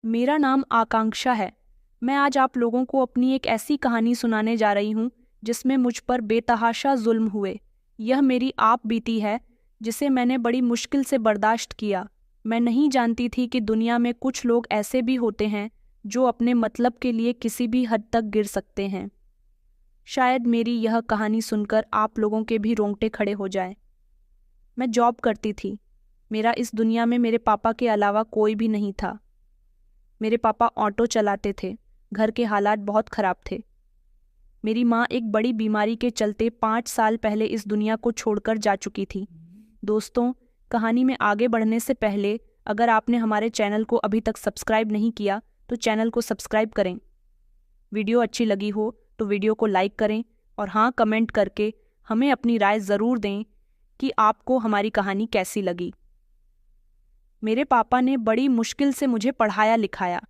मेरा नाम आकांक्षा है। मैं आज आप लोगों को अपनी एक ऐसी कहानी सुनाने जा रही हूँ जिसमें मुझ पर बेतहाशा जुल्म हुए। यह मेरी आप बीती है जिसे मैंने बड़ी मुश्किल से बर्दाश्त किया। मैं नहीं जानती थी कि दुनिया में कुछ लोग ऐसे भी होते हैं जो अपने मतलब के लिए किसी भी हद तक गिर सकते हैं। शायद मेरी यह कहानी सुनकर आप लोगों के भी रोंगटे खड़े हो जाएं। मैं जॉब करती थी। मेरा इस दुनिया में मेरे पापा के अलावा कोई भी नहीं था। मेरे पापा ऑटो चलाते थे। घर के हालात बहुत खराब थे। मेरी माँ एक बड़ी बीमारी के चलते 5 साल पहले इस दुनिया को छोड़कर जा चुकी थी। दोस्तों, कहानी में आगे बढ़ने से पहले अगर आपने हमारे चैनल को अभी तक सब्सक्राइब नहीं किया तो चैनल को सब्सक्राइब करें। वीडियो अच्छी लगी हो तो वीडियो को लाइक करें और हाँ, कमेंट करके हमें अपनी राय ज़रूर दें कि आपको हमारी कहानी कैसी लगी। मेरे पापा ने बड़ी मुश्किल से मुझे पढ़ाया लिखाया।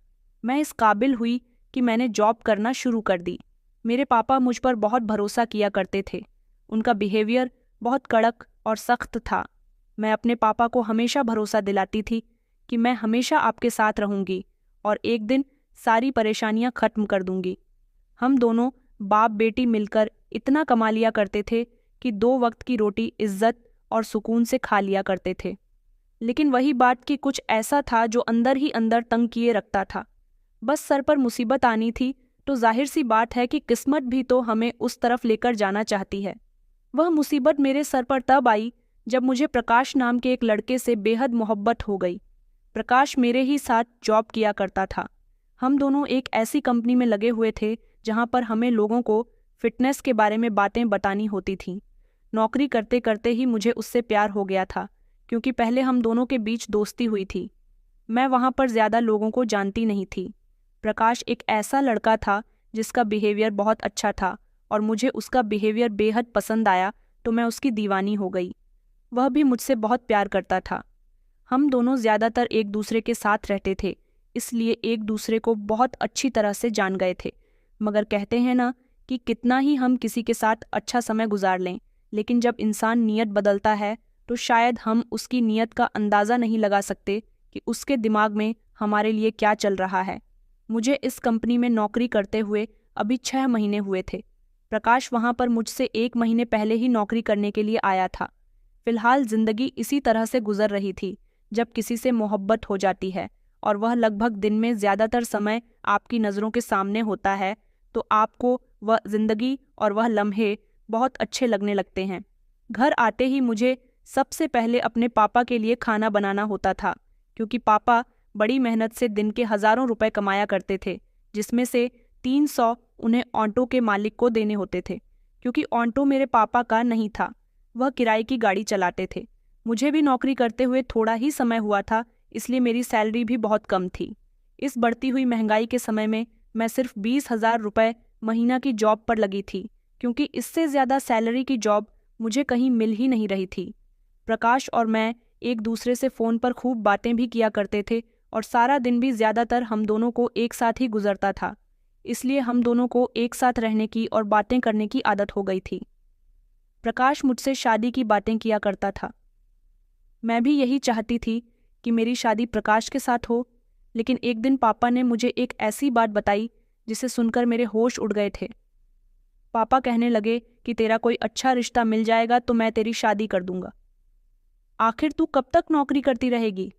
मैं इस काबिल हुई कि मैंने जॉब करना शुरू कर दी। मेरे पापा मुझ पर बहुत भरोसा किया करते थे। उनका बिहेवियर बहुत कड़क और सख्त था। मैं अपने पापा को हमेशा भरोसा दिलाती थी कि मैं हमेशा आपके साथ रहूंगी और एक दिन सारी परेशानियां खत्म कर दूंगी। हम दोनों बाप बेटी मिलकर इतना कमा लिया करते थे कि 2 वक्त की रोटी इज्जत और सुकून से खा लिया करते थे। लेकिन वही बात कि कुछ ऐसा था जो अंदर ही अंदर तंग किए रखता था। बस सर पर मुसीबत आनी थी तो जाहिर सी बात है कि किस्मत भी तो हमें उस तरफ लेकर जाना चाहती है। वह मुसीबत मेरे सर पर तब आई जब मुझे प्रकाश नाम के एक लड़के से बेहद मोहब्बत हो गई। प्रकाश मेरे ही साथ जॉब किया करता था। हम दोनों एक ऐसी कंपनी में लगे हुए थे जहां पर हमें लोगों को फिटनेस के बारे में बातें बतानी होती थीं। नौकरी करते करते ही मुझे उससे प्यार हो गया था, क्योंकि पहले हम दोनों के बीच दोस्ती हुई थी। मैं वहां पर ज्यादा लोगों को जानती नहीं थी। प्रकाश एक ऐसा लड़का था जिसका बिहेवियर बहुत अच्छा था और मुझे उसका बिहेवियर बेहद पसंद आया तो मैं उसकी दीवानी हो गई। वह भी मुझसे बहुत प्यार करता था। हम दोनों ज्यादातर एक दूसरे के साथ रहते थे, इसलिए एक दूसरे को बहुत अच्छी तरह से जान गए थे। मगर कहते हैं ना कि कितना ही हम किसी के साथ अच्छा समय गुजार लें, लेकिन जब इंसान नीयत बदलता है तो शायद हम उसकी नीयत का अंदाज़ा नहीं लगा सकते कि उसके दिमाग में हमारे लिए क्या चल रहा है। मुझे इस कंपनी में नौकरी करते हुए अभी 6 महीने हुए थे। प्रकाश वहां पर मुझसे 1 महीने पहले ही नौकरी करने के लिए आया था। फिलहाल जिंदगी इसी तरह से गुजर रही थी जब किसी से मोहब्बत हो जाती है और वह लगभग दिन में ज़्यादातर समय आपकी नज़रों के सामने होता है तो आपको वह जिंदगी और वह लम्हे बहुत अच्छे लगने लगते हैं। घर आते ही मुझे सबसे पहले अपने पापा के लिए खाना बनाना होता था, क्योंकि पापा बड़ी मेहनत से दिन के हज़ारों रुपए कमाया करते थे, जिसमें से 300 उन्हें ऑटो के मालिक को देने होते थे। क्योंकि ऑटो मेरे पापा का नहीं था, वह किराए की गाड़ी चलाते थे। मुझे भी नौकरी करते हुए थोड़ा ही समय हुआ था, इसलिए मेरी सैलरी भी बहुत कम थी। इस बढ़ती हुई महंगाई के समय में मैं सिर्फ 20,000 रुपये महीना की जॉब पर लगी थी, क्योंकि इससे ज़्यादा सैलरी की जॉब मुझे कहीं मिल ही नहीं रही थी। प्रकाश और मैं एक दूसरे से फ़ोन पर खूब बातें भी किया करते थे और सारा दिन भी ज़्यादातर हम दोनों को एक साथ ही गुजरता था, इसलिए हम दोनों को एक साथ रहने की और बातें करने की आदत हो गई थी। प्रकाश मुझसे शादी की बातें किया करता था। मैं भी यही चाहती थी कि मेरी शादी प्रकाश के साथ हो, लेकिन एक दिन पापा ने मुझे एक ऐसी बात बताई जिसे सुनकर मेरे होश उड़ गए थे। पापा कहने लगे कि तेरा कोई अच्छा रिश्ता मिल जाएगा तो मैं तेरी शादी कर दूंगा। आखिर तू कब तक नौकरी करती रहेगी?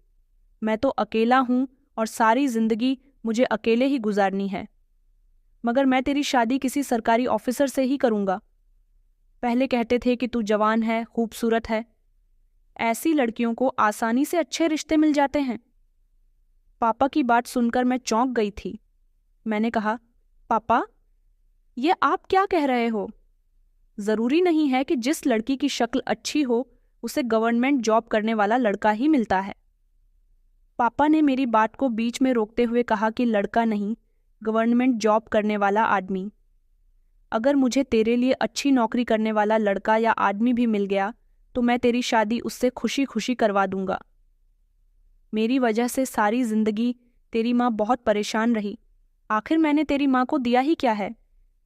मैं तो अकेला हूँ और सारी जिंदगी मुझे अकेले ही गुजारनी है। मगर मैं तेरी शादी किसी सरकारी ऑफिसर से ही करूँगा। पहले कहते थे कि तू जवान है, खूबसूरत है, ऐसी लड़कियों को आसानी से अच्छे रिश्ते मिल जाते हैं। पापा की बात सुनकर मैं चौंक गई थी। मैंने कहा, पापा, ये आप क्या कह रहे हो? ज़रूरी नहीं है कि जिस लड़की की शक्ल अच्छी हो उसे गवर्नमेंट जॉब करने वाला लड़का ही मिलता है। पापा ने मेरी बात को बीच में रोकते हुए कहा कि लड़का नहीं, गवर्नमेंट जॉब करने वाला आदमी। अगर मुझे तेरे लिए अच्छी नौकरी करने वाला लड़का या आदमी भी मिल गया तो मैं तेरी शादी उससे खुशी खुशी करवा दूंगा। मेरी वजह से सारी जिंदगी तेरी माँ बहुत परेशान रही। आखिर मैंने तेरी माँ को दिया ही क्या है?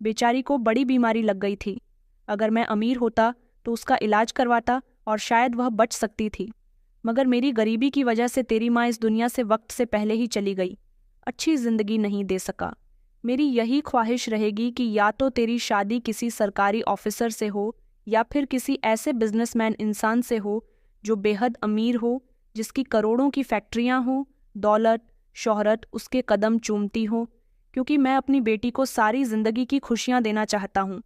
बेचारी को बड़ी बीमारी लग गई थी। अगर मैं अमीर होता तो उसका इलाज करवाता और शायद वह बच सकती थी, मगर मेरी गरीबी की वजह से तेरी माँ इस दुनिया से वक्त से पहले ही चली गई। अच्छी जिंदगी नहीं दे सका। मेरी यही ख्वाहिश रहेगी कि या तो तेरी शादी किसी सरकारी ऑफिसर से हो या फिर किसी ऐसे बिजनेसमैन इंसान से हो जो बेहद अमीर हो, जिसकी करोड़ों की फैक्ट्रियां हो, दौलत शोहरत उसके कदम चूमती हो, क्योंकि मैं अपनी बेटी को सारी जिंदगी की खुशियां देना चाहता हूँ।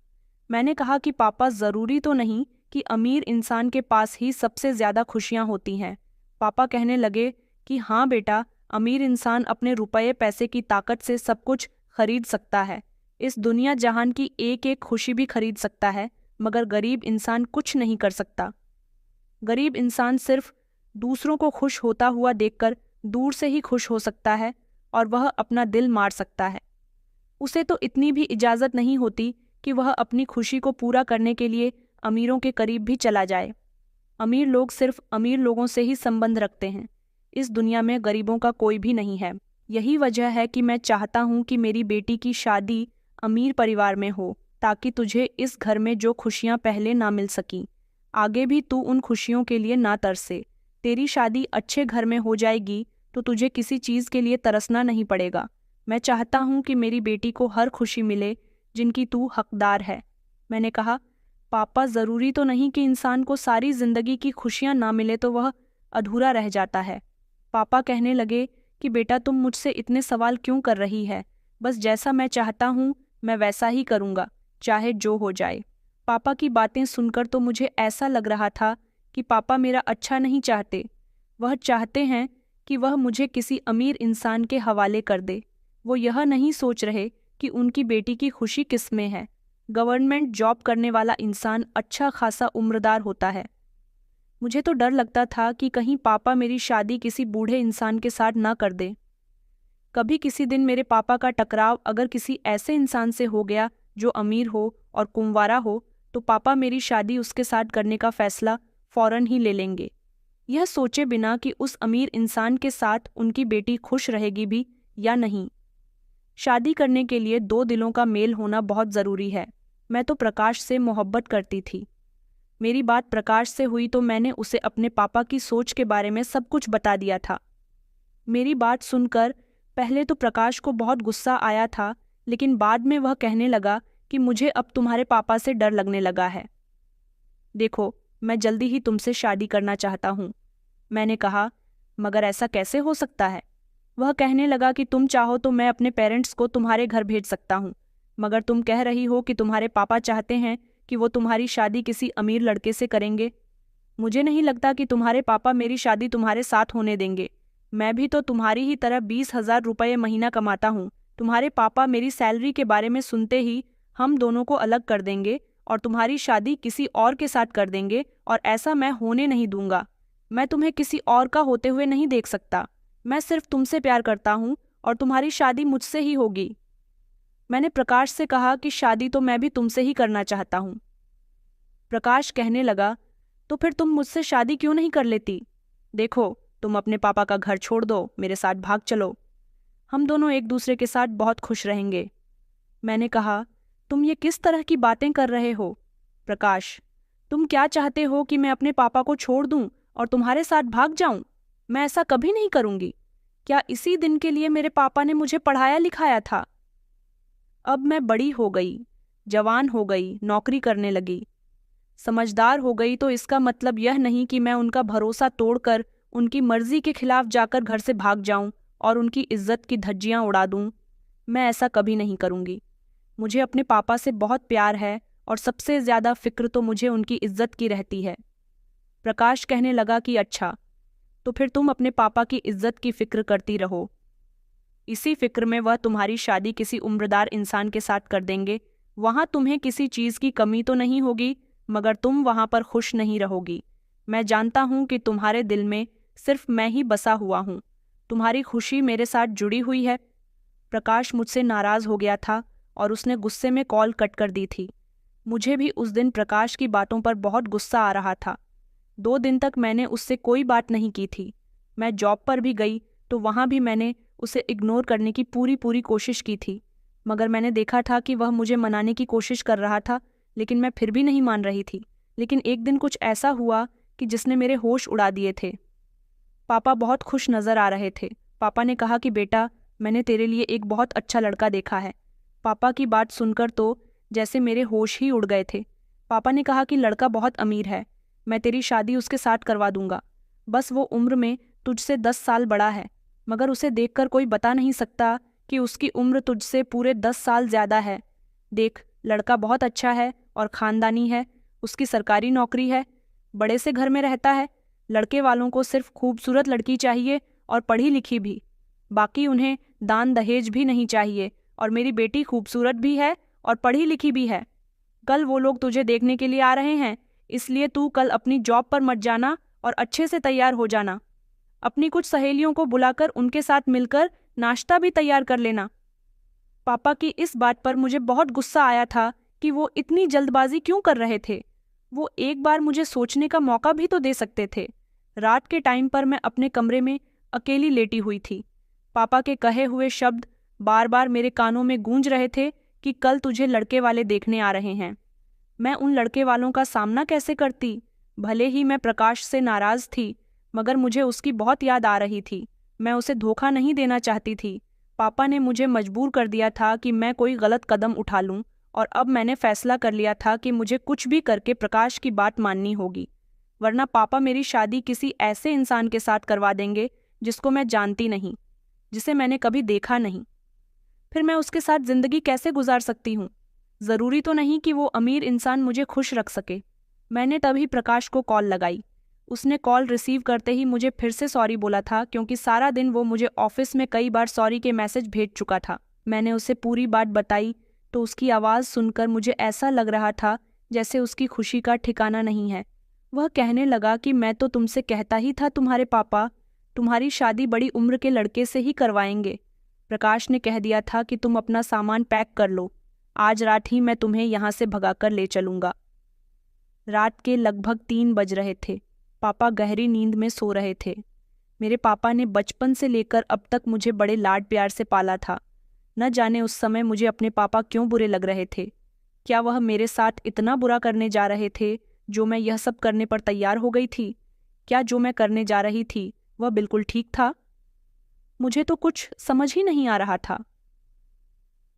मैंने कहा कि पापा, ज़रूरी तो नहीं कि अमीर इंसान के पास ही सबसे ज़्यादा खुशियां होती हैं। पापा कहने लगे कि हाँ बेटा, अमीर इंसान अपने रुपये पैसे की ताकत से सब कुछ खरीद सकता है, इस दुनिया जहान की एक एक खुशी भी खरीद सकता है, मगर गरीब इंसान कुछ नहीं कर सकता। गरीब इंसान सिर्फ दूसरों को खुश होता हुआ देखकर दूर से ही खुश हो सकता है और वह अपना दिल मार सकता है। उसे तो इतनी भी इजाज़त नहीं होती कि वह अपनी खुशी को पूरा करने के लिए अमीरों के करीब भी चला जाए। अमीर लोग सिर्फ अमीर लोगों से ही संबंध रखते हैं। इस दुनिया में गरीबों का कोई भी नहीं है। यही वजह है कि मैं चाहता हूँ कि मेरी बेटी की शादी अमीर परिवार में हो, ताकि तुझे इस घर में जो खुशियाँ पहले ना मिल सकीं, आगे भी तू उन खुशियों के लिए ना तरसे। तेरी शादी अच्छे घर में हो जाएगी तो तुझे किसी चीज़ के लिए तरसना नहीं पड़ेगा। मैं चाहता हूँ कि मेरी बेटी को हर खुशी मिले जिनकी तू हकदार है। मैंने कहा, पापा, ज़रूरी तो नहीं कि इंसान को सारी ज़िंदगी की खुशियाँ ना मिले तो वह अधूरा रह जाता है। पापा कहने लगे कि बेटा, तुम मुझसे इतने सवाल क्यों कर रही है? बस जैसा मैं चाहता हूँ मैं वैसा ही करूँगा, चाहे जो हो जाए। पापा की बातें सुनकर तो मुझे ऐसा लग रहा था कि पापा मेरा अच्छा नहीं चाहते। वह चाहते हैं कि वह मुझे किसी अमीर इंसान के हवाले कर दे। वो यह नहीं सोच रहे कि उनकी बेटी की खुशी किस में है। गवर्नमेंट जॉब करने वाला इंसान अच्छा खासा उम्रदार होता है। मुझे तो डर लगता था कि कहीं पापा मेरी शादी किसी बूढ़े इंसान के साथ ना कर दे। कभी किसी दिन मेरे पापा का टकराव अगर किसी ऐसे इंसान से हो गया जो अमीर हो और कुंवारा हो, तो पापा मेरी शादी उसके साथ करने का फैसला फौरन ही ले लेंगे, यह सोचे बिना कि उस अमीर इंसान के साथ उनकी बेटी खुश रहेगी भी या नहीं। शादी करने के लिए दो दिलों का मेल होना बहुत ज़रूरी है। मैं तो प्रकाश से मोहब्बत करती थी। मेरी बात प्रकाश से हुई तो मैंने उसे अपने पापा की सोच के बारे में सब कुछ बता दिया था। मेरी बात सुनकर पहले तो प्रकाश को बहुत गुस्सा आया था, लेकिन बाद में वह कहने लगा कि मुझे अब तुम्हारे पापा से डर लगने लगा है। देखो, मैं जल्दी ही तुमसे शादी करना चाहता हूँ। मैंने कहा, मगर ऐसा कैसे हो सकता है? वह कहने लगा कि तुम चाहो तो मैं अपने पेरेंट्स को तुम्हारे घर भेज सकता हूँ, मगर तुम कह रही हो कि तुम्हारे पापा चाहते हैं कि वो तुम्हारी शादी किसी अमीर लड़के से करेंगे। मुझे नहीं लगता कि तुम्हारे पापा मेरी शादी तुम्हारे साथ होने देंगे। मैं भी तो तुम्हारी ही तरह 20,000 रुपये महीना कमाता हूँ। तुम्हारे पापा मेरी सैलरी के बारे में सुनते ही हम दोनों को अलग कर देंगे और तुम्हारी शादी किसी और के साथ कर देंगे, और ऐसा मैं होने नहीं दूंगा। मैं तुम्हें किसी और का होते हुए नहीं देख सकता। मैं सिर्फ तुमसे प्यार करता हूँ और तुम्हारी शादी मुझसे ही होगी। मैंने प्रकाश से कहा कि शादी तो मैं भी तुमसे ही करना चाहता हूँ। प्रकाश कहने लगा, तो फिर तुम मुझसे शादी क्यों नहीं कर लेती? देखो, तुम अपने पापा का घर छोड़ दो, मेरे साथ भाग चलो। हम दोनों एक दूसरे के साथ बहुत खुश रहेंगे। मैंने कहा, तुम ये किस तरह की बातें कर रहे हो? प्रकाश, तुम क्या चाहते हो कि मैं अपने पापा को छोड़ दूं और तुम्हारे साथ भाग जाऊं? मैं ऐसा कभी नहीं करूंगी। क्या इसी दिन के लिए मेरे पापा ने मुझे पढ़ाया लिखाया था? अब मैं बड़ी हो गई, जवान हो गई, नौकरी करने लगी, समझदार हो गई, तो इसका मतलब यह नहीं कि मैं उनका भरोसा तोड़कर उनकी मर्जी के खिलाफ जाकर घर से भाग जाऊं और उनकी इज्जत की धज्जियां उड़ा दूं। मैं ऐसा कभी नहीं करूंगी। मुझे अपने पापा से बहुत प्यार है और सबसे ज़्यादा फिक्र तो मुझे उनकी इज्जत की रहती है। प्रकाश कहने लगा कि अच्छा, तो फिर तुम अपने पापा की इज्जत की फिक्र करती रहो। इसी फिक्र में वह तुम्हारी शादी किसी उम्रदार इंसान के साथ कर देंगे। वहाँ तुम्हें किसी चीज़ की कमी तो नहीं होगी, मगर तुम वहाँ पर खुश नहीं रहोगी। मैं जानता हूँ कि तुम्हारे दिल में सिर्फ मैं ही बसा हुआ हूँ। तुम्हारी खुशी मेरे साथ जुड़ी हुई है। प्रकाश मुझसे नाराज़ हो गया था और उसने गुस्से में कॉल कट कर दी थी। मुझे भी उस दिन प्रकाश की बातों पर बहुत गुस्सा आ रहा था। 2 दिन तक मैंने उससे कोई बात नहीं की थी। मैं जॉब पर भी गई तो वहाँ भी मैंने उसे इग्नोर करने की पूरी कोशिश की थी, मगर मैंने देखा था कि वह मुझे मनाने की कोशिश कर रहा था, लेकिन मैं फिर भी नहीं मान रही थी। लेकिन एक दिन कुछ ऐसा हुआ कि जिसने मेरे होश उड़ा दिए थे। पापा बहुत खुश नज़र आ रहे थे। पापा ने कहा कि बेटा, मैंने तेरे लिए एक बहुत अच्छा लड़का देखा है। पापा की बात सुनकर तो जैसे मेरे होश ही उड़ गए थे। पापा ने कहा कि लड़का बहुत अमीर है, मैं तेरी शादी उसके साथ करवा दूंगा। बस वो उम्र में तुझसे 10 साल बड़ा है, मगर उसे देखकर कोई बता नहीं सकता कि उसकी उम्र तुझसे पूरे 10 साल ज़्यादा है। देख, लड़का बहुत अच्छा है और ख़ानदानी है, उसकी सरकारी नौकरी है, बड़े से घर में रहता है। लड़के वालों को सिर्फ खूबसूरत लड़की चाहिए और पढ़ी लिखी भी, बाकी उन्हें दान दहेज भी नहीं चाहिए। और मेरी बेटी खूबसूरत भी है और पढ़ी लिखी भी है। कल वो लोग तुझे देखने के लिए आ रहे हैं, इसलिए तू कल अपनी जॉब पर मत जाना और अच्छे से तैयार हो जाना। अपनी कुछ सहेलियों को बुलाकर उनके साथ मिलकर नाश्ता भी तैयार कर लेना। पापा की इस बात पर मुझे बहुत गुस्सा आया था कि वो इतनी जल्दबाजी क्यों कर रहे थे। वो एक बार मुझे सोचने का मौका भी तो दे सकते थे। रात के टाइम पर मैं अपने कमरे में अकेली लेटी हुई थी। पापा के कहे हुए शब्द बार बार मेरे कानों में गूंज रहे थे कि कल तुझे लड़के वाले देखने आ रहे हैं। मैं उन लड़के वालों का सामना कैसे करती? भले ही मैं प्रकाश से नाराज थी, मगर मुझे उसकी बहुत याद आ रही थी। मैं उसे धोखा नहीं देना चाहती थी। पापा ने मुझे मजबूर कर दिया था कि मैं कोई गलत कदम उठा लूं, और अब मैंने फैसला कर लिया था कि मुझे कुछ भी करके प्रकाश की बात माननी होगी, वरना पापा मेरी शादी किसी ऐसे इंसान के साथ करवा देंगे जिसको मैं जानती नहीं, जिसे मैंने कभी देखा नहीं। फिर मैं उसके साथ जिंदगी कैसे गुजार सकती हूँ? ज़रूरी तो नहीं कि वो अमीर इंसान मुझे खुश रख सके। मैंने तभी प्रकाश को कॉल लगाई। उसने कॉल रिसीव करते ही मुझे फिर से सॉरी बोला था, क्योंकि सारा दिन वो मुझे ऑफिस में कई बार सॉरी के मैसेज भेज चुका था। मैंने उसे पूरी बात बताई तो उसकी आवाज़ सुनकर मुझे ऐसा लग रहा था जैसे उसकी खुशी का ठिकाना नहीं है। वह कहने लगा कि मैं तो तुमसे कहता ही था तुम्हारे पापा तुम्हारी शादी बड़ी उम्र के लड़के से ही करवाएंगे। प्रकाश ने कह दिया था कि तुम अपना सामान पैक कर लो, आज रात ही मैं तुम्हें यहाँ से भगाकर ले चलूँगा। रात के लगभग 3 बज रहे थे। पापा गहरी नींद में सो रहे थे। मेरे पापा ने बचपन से लेकर अब तक मुझे बड़े लाड प्यार से पाला था। न जाने उस समय मुझे अपने पापा क्यों बुरे लग रहे थे। क्या वह मेरे साथ इतना बुरा करने जा रहे थे जो मैं यह सब करने पर तैयार हो गई थी? क्या जो मैं करने जा रही थी वह बिल्कुल ठीक था? मुझे तो कुछ समझ ही नहीं आ रहा था।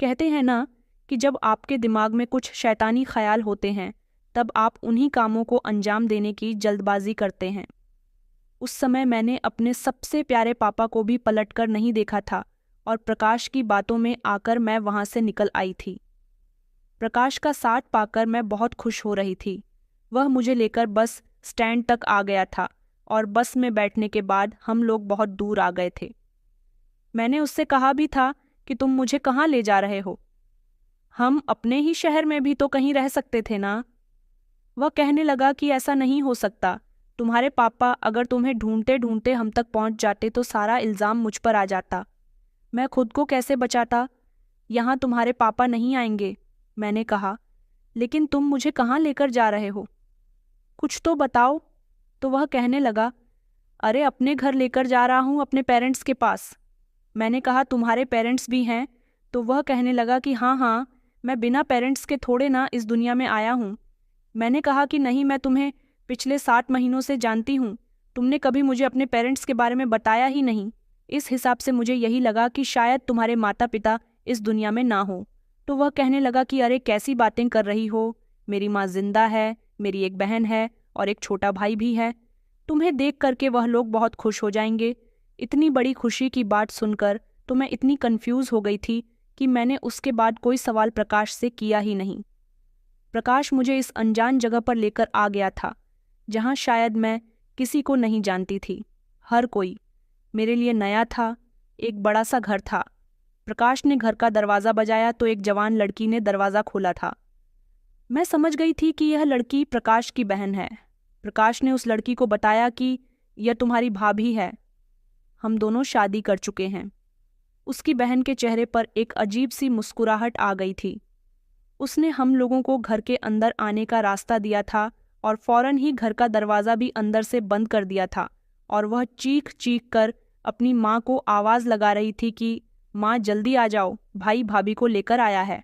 कहते हैं ना कि जब आपके दिमाग में कुछ शैतानी ख्याल होते हैं तब आप उन्हीं कामों को अंजाम देने की जल्दबाजी करते हैं। उस समय मैंने अपने सबसे प्यारे पापा को भी पलटकर नहीं देखा था और प्रकाश की बातों में आकर मैं वहां से निकल आई थी। प्रकाश का साथ पाकर मैं बहुत खुश हो रही थी। वह मुझे लेकर बस स्टैंड तक आ गया था और बस में बैठने के बाद हम लोग बहुत दूर आ गए थे। मैंने उससे कहा भी था कि तुम मुझे कहाँ ले जा रहे हो? हम अपने ही शहर में भी तो कहीं रह सकते थे ना। वह कहने लगा कि ऐसा नहीं हो सकता। तुम्हारे पापा अगर तुम्हें ढूंढते ढूंढते हम तक पहुंच जाते तो सारा इल्ज़ाम मुझ पर आ जाता। मैं खुद को कैसे बचाता? यहाँ तुम्हारे पापा नहीं आएंगे। मैंने कहा, लेकिन तुम मुझे कहाँ लेकर जा रहे हो? कुछ तो बताओ। तो वह कहने लगा, अरे अपने घर लेकर जा रहा हूँ, अपने पेरेंट्स के पास। मैंने कहा, तुम्हारे पेरेंट्स भी हैं? तो वह कहने लगा कि हाँ हाँ, मैं बिना पेरेंट्स के थोड़े ना इस दुनिया में आया हूँ। मैंने कहा कि नहीं, मैं तुम्हें पिछले 7 महीनों से जानती हूँ। तुमने कभी मुझे अपने पेरेंट्स के बारे में बताया ही नहीं। इस हिसाब से मुझे यही लगा कि शायद तुम्हारे माता पिता इस दुनिया में ना हो। तो वह कहने लगा कि अरे कैसी बातें कर रही हो, मेरी माँ जिंदा है, मेरी एक बहन है और एक छोटा भाई भी है। तुम्हें देख करके वह लोग बहुत खुश हो जाएंगे। इतनी बड़ी खुशी की बात सुनकर तो मैं इतनी कंफ्यूज हो गई थी कि मैंने उसके बाद कोई सवाल प्रकाश से किया ही नहीं। प्रकाश मुझे इस अनजान जगह पर लेकर आ गया था जहाँ शायद मैं किसी को नहीं जानती थी। हर कोई मेरे लिए नया था। एक बड़ा सा घर था। प्रकाश ने घर का दरवाज़ा बजाया तो एक जवान लड़की ने दरवाज़ा खोला था। मैं समझ गई थी कि यह लड़की प्रकाश की बहन है। प्रकाश ने उस लड़की को बताया कि यह तुम्हारी भाभी है, हम दोनों शादी कर चुके हैं। उसकी बहन के चेहरे पर एक अजीब सी मुस्कुराहट आ गई थी। उसने हम लोगों को घर के अंदर आने का रास्ता दिया था और फौरन ही घर का दरवाज़ा भी अंदर से बंद कर दिया था और वह चीख चीख कर अपनी माँ को आवाज़ लगा रही थी कि माँ जल्दी आ जाओ, भाई भाभी को लेकर आया है।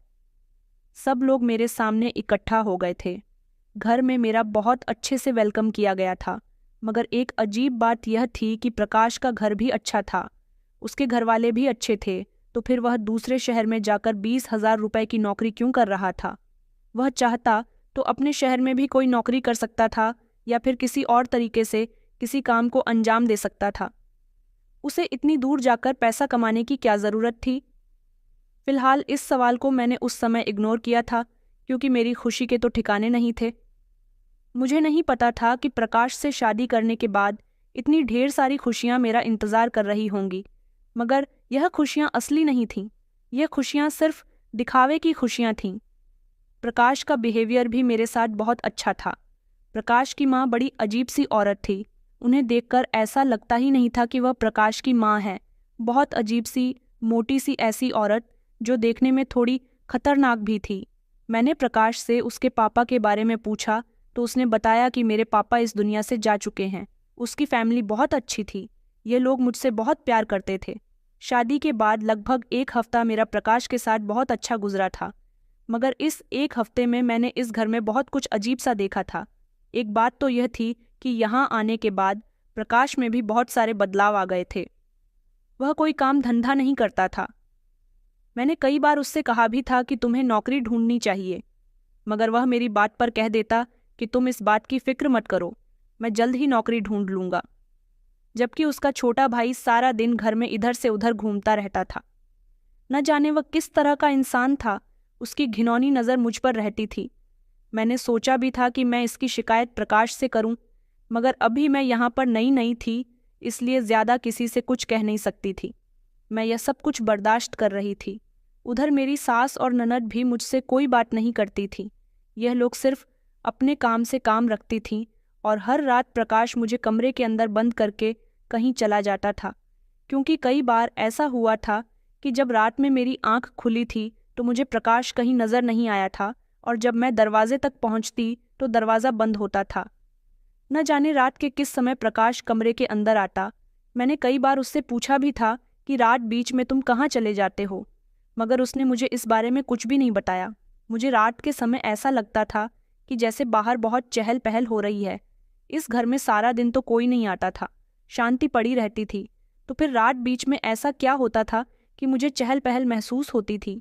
सब लोग मेरे सामने इकट्ठा हो गए थे। घर में मेरा बहुत अच्छे से वेलकम किया गया था, मगर एक अजीब बात यह थी कि प्रकाश का घर भी अच्छा था। उसके घरवाले भी अच्छे थे, तो फिर वह दूसरे शहर में जाकर 20,000 रुपए की नौकरी क्यों कर रहा था? वह चाहता तो अपने शहर में भी कोई नौकरी कर सकता था या फिर किसी और तरीके से किसी काम को अंजाम दे सकता था। उसे इतनी दूर जाकर पैसा कमाने की क्या ज़रूरत थी? फिलहाल इस सवाल को मैंने उस समय इग्नोर किया था, क्योंकि मेरी खुशी के तो ठिकाने नहीं थे। मुझे नहीं पता था कि प्रकाश से शादी करने के बाद इतनी ढेर सारी खुशियां मेरा इंतज़ार कर रही होंगी, मगर यह खुशियां असली नहीं थीं। यह खुशियां सिर्फ दिखावे की खुशियां थीं। प्रकाश का बिहेवियर भी मेरे साथ बहुत अच्छा था। प्रकाश की माँ बड़ी अजीब सी औरत थी। उन्हें देखकर ऐसा लगता ही नहीं था कि वह प्रकाश की माँ है। बहुत अजीब सी, मोटी सी ऐसी औरत जो देखने में थोड़ी खतरनाक भी थी। मैंने प्रकाश से उसके पापा के बारे में पूछा तो उसने बताया कि मेरे पापा इस दुनिया से जा चुके हैं। उसकी फैमिली बहुत अच्छी थी। ये लोग मुझसे बहुत प्यार करते थे। शादी के बाद लगभग 1 हफ्ता मेरा प्रकाश के साथ बहुत अच्छा गुजरा था, मगर इस 1 हफ्ते में मैंने इस घर में बहुत कुछ अजीब सा देखा था। एक बात तो यह थी कि यहाँ आने के बाद प्रकाश में भी बहुत सारे बदलाव आ गए थे। वह कोई काम धंधा नहीं करता था। मैंने कई बार उससे कहा भी था कि तुम्हें नौकरी ढूंढनी चाहिए, मगर वह मेरी बात पर कह देता कि तुम इस बात की फिक्र मत करो, मैं जल्द ही नौकरी ढूंढ लूंगा। जबकि उसका छोटा भाई सारा दिन घर में इधर से उधर घूमता रहता था। न जाने वह किस तरह का इंसान था, उसकी घिनौनी नज़र मुझ पर रहती थी। मैंने सोचा भी था कि मैं इसकी शिकायत प्रकाश से करूं, मगर अभी मैं यहाँ पर नई नई थी, इसलिए ज़्यादा किसी से कुछ कह नहीं सकती थी। मैं यह सब कुछ बर्दाश्त कर रही थी। उधर मेरी सास और ननद भी मुझसे कोई बात नहीं करती थी। यह लोग सिर्फ अपने काम से काम रखती थीं और हर रात प्रकाश मुझे कमरे के अंदर बंद करके कहीं चला जाता था, क्योंकि कई बार ऐसा हुआ था कि जब रात में मेरी आंख खुली थी तो मुझे प्रकाश कहीं नज़र नहीं आया था, और जब मैं दरवाजे तक पहुंचती तो दरवाज़ा बंद होता था। न जाने रात के किस समय प्रकाश कमरे के अंदर आता। मैंने कई बार उससे पूछा भी था कि रात बीच में तुम कहाँ चले जाते हो, मगर उसने मुझे इस बारे में कुछ भी नहीं बताया। मुझे रात के समय ऐसा लगता था कि जैसे बाहर बहुत चहल पहल हो रही है। इस घर में सारा दिन तो कोई नहीं आता था, शांति पड़ी रहती थी, तो फिर रात बीच में ऐसा क्या होता था कि मुझे चहल पहल महसूस होती थी।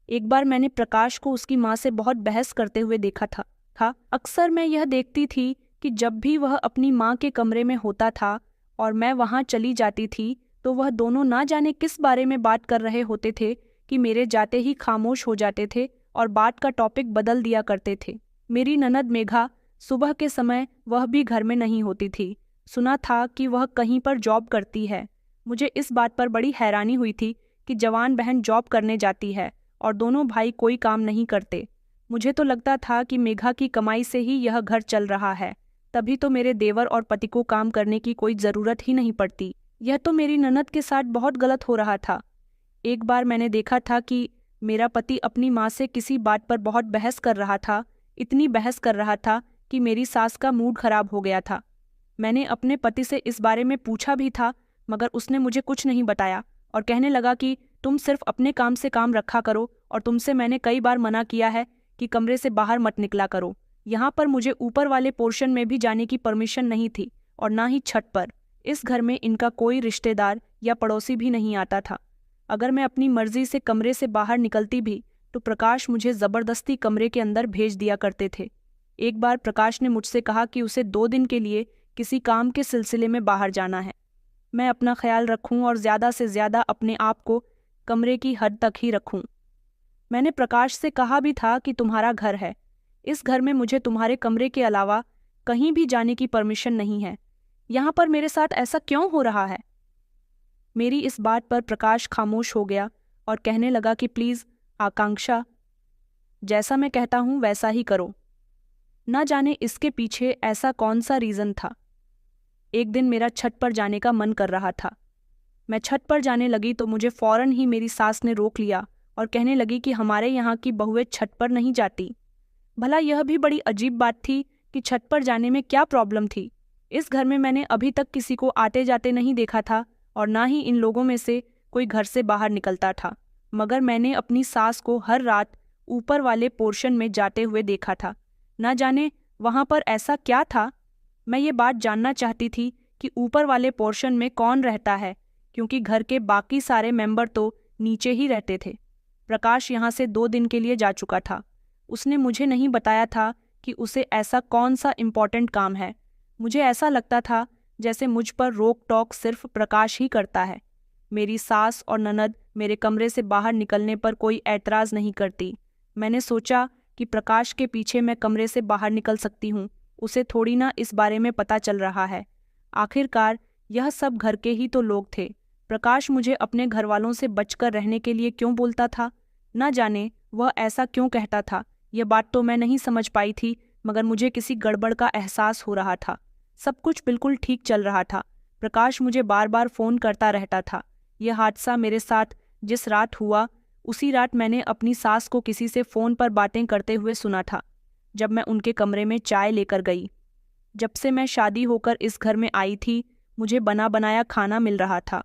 एक बार मैंने प्रकाश को उसकी माँ से बहुत बहस करते हुए देखा था। अक्सर मैं यह देखती थी कि जब भी वह अपनी माँ के कमरे में होता था और मैं वहाँ चली जाती थी, तो वह दोनों ना जाने किस बारे में बात कर रहे होते थे कि मेरे जाते ही खामोश हो जाते थे और बात का टॉपिक बदल दिया करते थे। मेरी ननद मेघा, सुबह के समय वह भी घर में नहीं होती थी। सुना था कि वह कहीं पर जॉब करती है। मुझे इस बात पर बड़ी हैरानी हुई थी कि जवान बहन जॉब करने जाती है और दोनों भाई कोई काम नहीं करते। मुझे तो लगता था कि मेघा की कमाई से ही यह घर चल रहा है, तभी तो मेरे देवर और पति को काम करने की कोई ज़रूरत ही नहीं पड़ती। यह तो मेरी ननद के साथ बहुत गलत हो रहा था। एक बार मैंने देखा था कि मेरा पति अपनी माँ से किसी बात पर बहुत बहस कर रहा था। इतनी बहस कर रहा था कि मेरी सास का मूड खराब हो गया था। मैंने अपने पति से इस बारे में पूछा भी था, मगर उसने मुझे कुछ नहीं बताया और कहने लगा कि तुम सिर्फ अपने काम से काम रखा करो, और तुमसे मैंने कई बार मना किया है कि कमरे से बाहर मत निकला करो। यहाँ पर मुझे ऊपर वाले पोर्शन में भी जाने की परमिशन नहीं थी और ना ही छत पर। इस घर में इनका कोई रिश्तेदार या पड़ोसी भी नहीं आता था। अगर मैं अपनी मर्जी से कमरे से बाहर निकलती भी तो प्रकाश मुझे ज़बरदस्ती कमरे के अंदर भेज दिया करते थे। एक बार प्रकाश ने मुझसे कहा कि उसे 2 दिन के लिए किसी काम के सिलसिले में बाहर जाना है। मैं अपना ख्याल रखूं और ज़्यादा से ज़्यादा अपने आप को कमरे की हद तक ही रखूं। मैंने प्रकाश से कहा भी था कि तुम्हारा घर है, इस घर में मुझे तुम्हारे कमरे के अलावा कहीं भी जाने की परमिशन नहीं है। यहाँ पर मेरे साथ ऐसा क्यों हो रहा है? मेरी इस बात पर प्रकाश खामोश हो गया और कहने लगा कि प्लीज़ आकांक्षा, जैसा मैं कहता हूँ वैसा ही करो। ना जाने इसके पीछे ऐसा कौन सा रीज़न था। एक दिन मेरा छत पर जाने का मन कर रहा था। मैं छत पर जाने लगी तो मुझे फ़ौरन ही मेरी सास ने रोक लिया और कहने लगी कि हमारे यहाँ की बहुएं छत पर नहीं जाती। भला यह भी बड़ी अजीब बात थी कि छत पर जाने में क्या प्रॉब्लम थी। इस घर में मैंने अभी तक किसी को आते जाते नहीं देखा था और ना ही इन लोगों में से कोई घर से बाहर निकलता था, मगर मैंने अपनी सास को हर रात ऊपर वाले पोर्शन में जाते हुए देखा था। ना जाने वहाँ पर ऐसा क्या था। मैं ये बात जानना चाहती थी कि ऊपर वाले पोर्शन में कौन रहता है, क्योंकि घर के बाकी सारे मेंबर तो नीचे ही रहते थे। प्रकाश यहाँ से 2 दिन के लिए जा चुका था। उसने मुझे नहीं बताया था कि उसे ऐसा कौन सा इम्पोर्टेंट काम है। मुझे ऐसा लगता था जैसे मुझ पर रोक टोक सिर्फ प्रकाश ही करता है। मेरी सास और ननद मेरे कमरे से बाहर निकलने पर कोई ऐतराज़ नहीं करती। मैंने सोचा कि प्रकाश के पीछे मैं कमरे से बाहर निकल सकती हूँ, उसे थोड़ी ना इस बारे में पता चल रहा है। आखिरकार यह सब घर के ही तो लोग थे। प्रकाश मुझे अपने घर वालों से बचकर रहने के लिए क्यों बोलता था? न जाने वह ऐसा क्यों कहता था। यह बात तो मैं नहीं समझ पाई थी, मगर मुझे किसी गड़बड़ का एहसास हो रहा था। सब कुछ बिल्कुल ठीक चल रहा था। प्रकाश मुझे बार बार फ़ोन करता रहता था। यह हादसा मेरे साथ जिस रात हुआ, उसी रात मैंने अपनी सास को किसी से फ़ोन पर बातें करते हुए सुना था, जब मैं उनके कमरे में चाय लेकर गई। जब से मैं शादी होकर इस घर में आई थी, मुझे बना बनाया खाना मिल रहा था।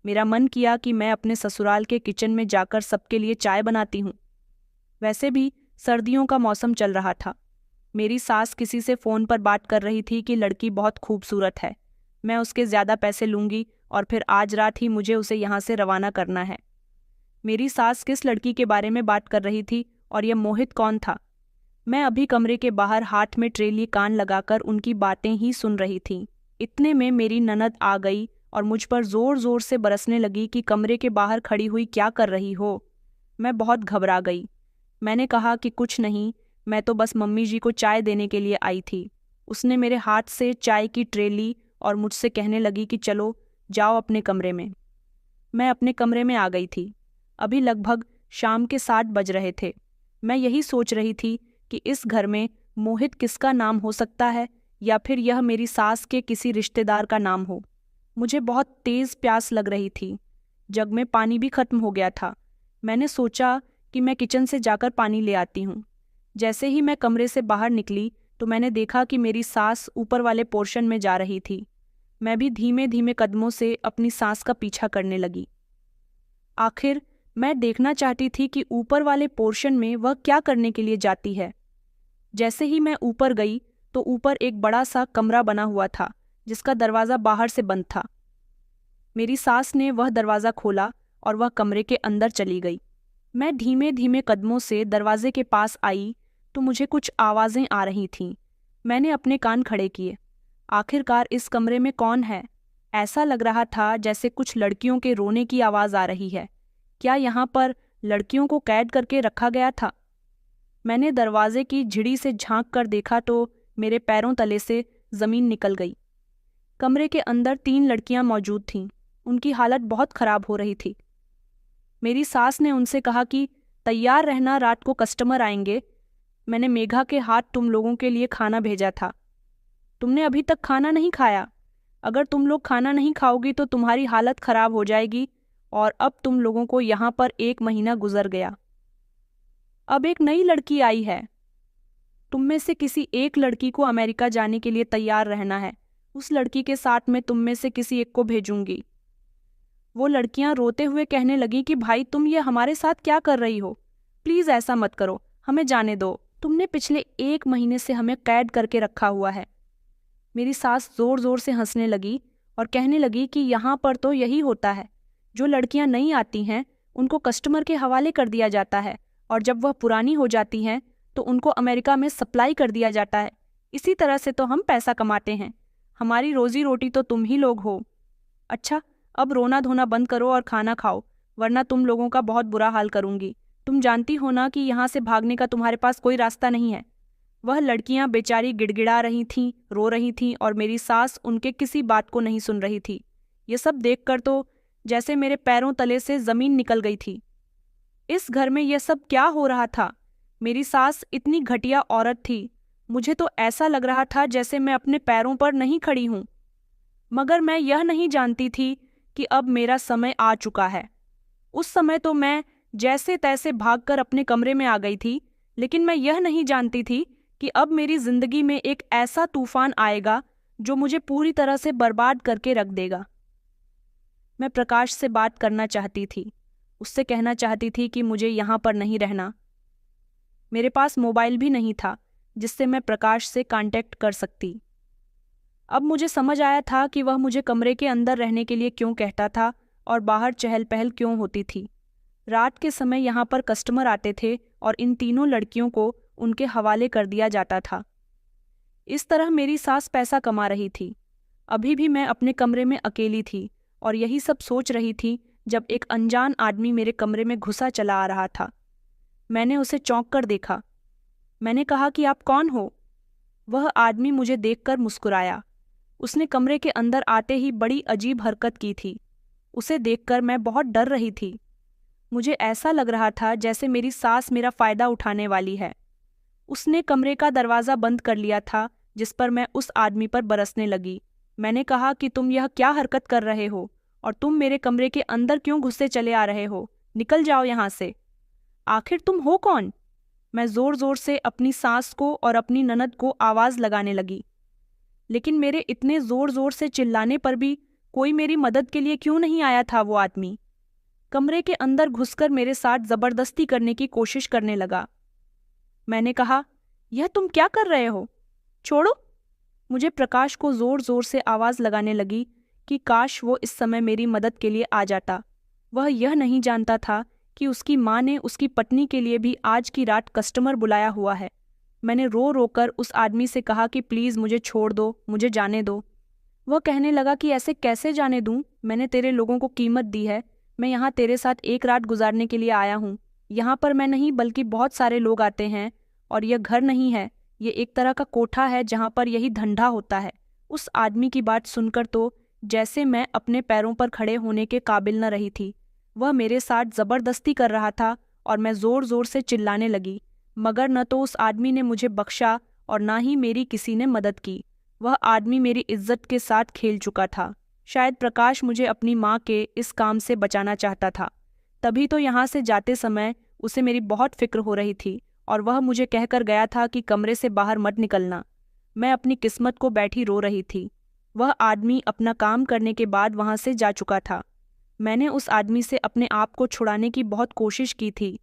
मेरा मन किया कि मैं अपने ससुराल के किचन में जाकर सबके लिए चाय बनाती हूँ। वैसे भी सर्दियों का मौसम चल रहा था। मेरी सास किसी से फ़ोन पर बात कर रही थी कि लड़की बहुत खूबसूरत है, मैं उसके ज़्यादा पैसे लूँगी और फिर आज रात ही मुझे उसे यहाँ से रवाना करना है। मेरी सास किस लड़की के बारे में बात कर रही थी और यह मोहित कौन था? मैं अभी कमरे के बाहर हाथ में ट्रे लिए कान लगाकर उनकी बातें ही सुन रही थी। इतने में मेरी ननद आ गई और मुझ पर ज़ोर ज़ोर से बरसने लगी कि कमरे के बाहर खड़ी हुई क्या कर रही हो। मैं बहुत घबरा गई। मैंने कहा कि कुछ नहीं, मैं तो बस मम्मी जी को चाय देने के लिए आई थी। उसने मेरे हाथ से चाय की ट्रे ली और मुझसे कहने लगी कि चलो जाओ अपने कमरे में। मैं अपने कमरे में आ गई थी। अभी लगभग शाम के 7 बज रहे थे। मैं यही सोच रही थी कि इस घर में मोहित किसका नाम हो सकता है, या फिर यह मेरी सास के किसी रिश्तेदार का नाम हो। मुझे बहुत तेज़ प्यास लग रही थी। जग में पानी भी खत्म हो गया था। मैंने सोचा कि मैं किचन से जाकर पानी ले आती हूँ। जैसे ही मैं कमरे से बाहर निकली तो मैंने देखा कि मेरी सास ऊपर वाले पोर्शन में जा रही थी। मैं भी धीमे धीमे कदमों से अपनी सास का पीछा करने लगी। आखिर मैं देखना चाहती थी कि ऊपर वाले पोर्शन में वह क्या करने के लिए जाती है। जैसे ही मैं ऊपर गई तो ऊपर एक बड़ा सा कमरा बना हुआ था, जिसका दरवाज़ा बाहर से बंद था। मेरी सास ने वह दरवाज़ा खोला और वह कमरे के अंदर चली गई। मैं धीमे धीमे कदमों से दरवाजे के पास आई तो मुझे कुछ आवाज़ें आ रही थीं। मैंने अपने कान खड़े किए। आखिरकार इस कमरे में कौन है? ऐसा लग रहा था जैसे कुछ लड़कियों के रोने की आवाज़ आ रही है। क्या यहाँ पर लड़कियों को कैद करके रखा गया था? मैंने दरवाजे की झिड़ी से झांक कर देखा तो मेरे पैरों तले से ज़मीन निकल गई। कमरे के अंदर 3 लड़कियां मौजूद थीं। उनकी हालत बहुत ख़राब हो रही थी। मेरी सास ने उनसे कहा कि तैयार रहना, रात को कस्टमर आएंगे। मैंने मेघा के हाथ तुम लोगों के लिए खाना भेजा था। तुमने अभी तक खाना नहीं खाया। अगर तुम लोग खाना नहीं खाओगी तो तुम्हारी हालत ख़राब हो जाएगी। और अब तुम लोगों को यहाँ पर 1 महीना गुजर गया। अब एक नई लड़की आई है। तुम में से किसी एक लड़की को अमेरिका जाने के लिए तैयार रहना है। उस लड़की के साथ मैं तुम में से किसी एक को भेजूंगी। वो लड़कियां रोते हुए कहने लगी कि भाई तुम ये हमारे साथ क्या कर रही हो? प्लीज़ ऐसा मत करो, हमें जाने दो। तुमने पिछले 1 महीने से हमें कैद करके रखा हुआ है। मेरी सास ज़ोर ज़ोर से हंसने लगी और कहने लगी कि यहाँ पर तो यही होता है। जो लड़कियां नहीं आती हैं उनको कस्टमर के हवाले कर दिया जाता है, और जब वह पुरानी हो जाती हैं तो उनको अमेरिका में सप्लाई कर दिया जाता है। इसी तरह से तो हम पैसा कमाते हैं। हमारी रोजी रोटी तो तुम ही लोग हो। अच्छा, अब रोना धोना बंद करो और खाना खाओ, वरना तुम लोगों का बहुत बुरा हाल करूंगी। तुम जानती हो ना कि यहाँ से भागने का तुम्हारे पास कोई रास्ता नहीं है। वह लड़कियां बेचारी गिड़गिड़ा रही थीं, रो रही थीं, और मेरी सास उनके किसी बात को नहीं सुन रही थी। ये सब देखकर तो जैसे मेरे पैरों तले से ज़मीन निकल गई थी। इस घर में यह सब क्या हो रहा था? मेरी सास इतनी घटिया औरत थी। मुझे तो ऐसा लग रहा था जैसे मैं अपने पैरों पर नहीं खड़ी हूँ। मगर मैं यह नहीं जानती थी कि अब मेरा समय आ चुका है। उस समय तो मैं जैसे तैसे भागकर अपने कमरे में आ गई थी, लेकिन मैं यह नहीं जानती थी कि अब मेरी जिंदगी में एक ऐसा तूफान आएगा जो मुझे पूरी तरह से बर्बाद करके रख देगा। मैं प्रकाश से बात करना चाहती थी। उससे कहना चाहती थी कि मुझे यहाँ पर नहीं रहना। मेरे पास मोबाइल भी नहीं था जिससे मैं प्रकाश से कांटेक्ट कर सकती। अब मुझे समझ आया था कि वह मुझे कमरे के अंदर रहने के लिए क्यों कहता था और बाहर चहल पहल क्यों होती थी। रात के समय यहाँ पर कस्टमर आते थे और इन तीनों लड़कियों को उनके हवाले कर दिया जाता था। इस तरह मेरी सास पैसा कमा रही थी। अभी भी मैं अपने कमरे में अकेली थी और यही सब सोच रही थी जब एक अनजान आदमी मेरे कमरे में घुसा चला आ रहा था। मैंने उसे चौंक कर देखा। मैंने कहा कि आप कौन हो? वह आदमी मुझे देखकर मुस्कुराया। उसने कमरे के अंदर आते ही बड़ी अजीब हरकत की थी। उसे देखकर मैं बहुत डर रही थी। मुझे ऐसा लग रहा था जैसे मेरी सास मेरा फायदा उठाने वाली है। उसने कमरे का दरवाज़ा बंद कर लिया था, जिस पर मैं उस आदमी पर बरसने लगी। मैंने कहा कि तुम यह क्या हरकत कर रहे हो और तुम मेरे कमरे के अंदर क्यों घुसे चले आ रहे हो? निकल जाओ यहाँ से। आखिर तुम हो कौन? मैं ज़ोर ज़ोर से अपनी सास को और अपनी ननद को आवाज़ लगाने लगी। लेकिन मेरे इतने ज़ोर ज़ोर से चिल्लाने पर भी कोई मेरी मदद के लिए क्यों नहीं आया था। वो आदमी कमरे के अंदर घुसकर मेरे साथ ज़बरदस्ती करने की कोशिश करने लगा। मैंने कहा, यह तुम क्या कर रहे हो? छोड़ो। मुझे प्रकाश को ज़ोर ज़ोर से आवाज़ लगाने लगी कि काश वो इस समय मेरी मदद के लिए आ जाता। वह यह नहीं जानता था कि उसकी माँ ने उसकी पत्नी के लिए भी आज की रात कस्टमर बुलाया हुआ है। मैंने रो रो कर उस आदमी से कहा कि प्लीज़ मुझे छोड़ दो, मुझे जाने दो। वह कहने लगा कि ऐसे कैसे जाने दूँ? मैंने तेरे लोगों को कीमत दी है। मैं यहाँ तेरे साथ एक रात गुजारने के लिए आया हूँ। यहाँ पर मैं नहीं बल्कि बहुत सारे लोग आते हैं और यह घर नहीं है, ये एक तरह का कोठा है जहाँ पर यही धंधा होता है। उस आदमी की बात सुनकर तो जैसे मैं अपने पैरों पर खड़े होने के काबिल न रही थी। वह मेरे साथ ज़बरदस्ती कर रहा था और मैं ज़ोर ज़ोर से चिल्लाने लगी, मगर न तो उस आदमी ने मुझे बख्शा और ना ही मेरी किसी ने मदद की। वह आदमी मेरी इज्जत के साथ खेल चुका था। शायद प्रकाश मुझे अपनी माँ के इस काम से बचाना चाहता था। तभी तो यहाँ से जाते समय उसे मेरी बहुत फिक्र हो रही थी और वह मुझे कहकर गया था कि कमरे से बाहर मत निकलना। मैं अपनी किस्मत को बैठी रो रही थी। वह आदमी अपना काम करने के बाद वहाँ से जा चुका था। मैंने उस आदमी से अपने आप को छुड़ाने की बहुत कोशिश की थी,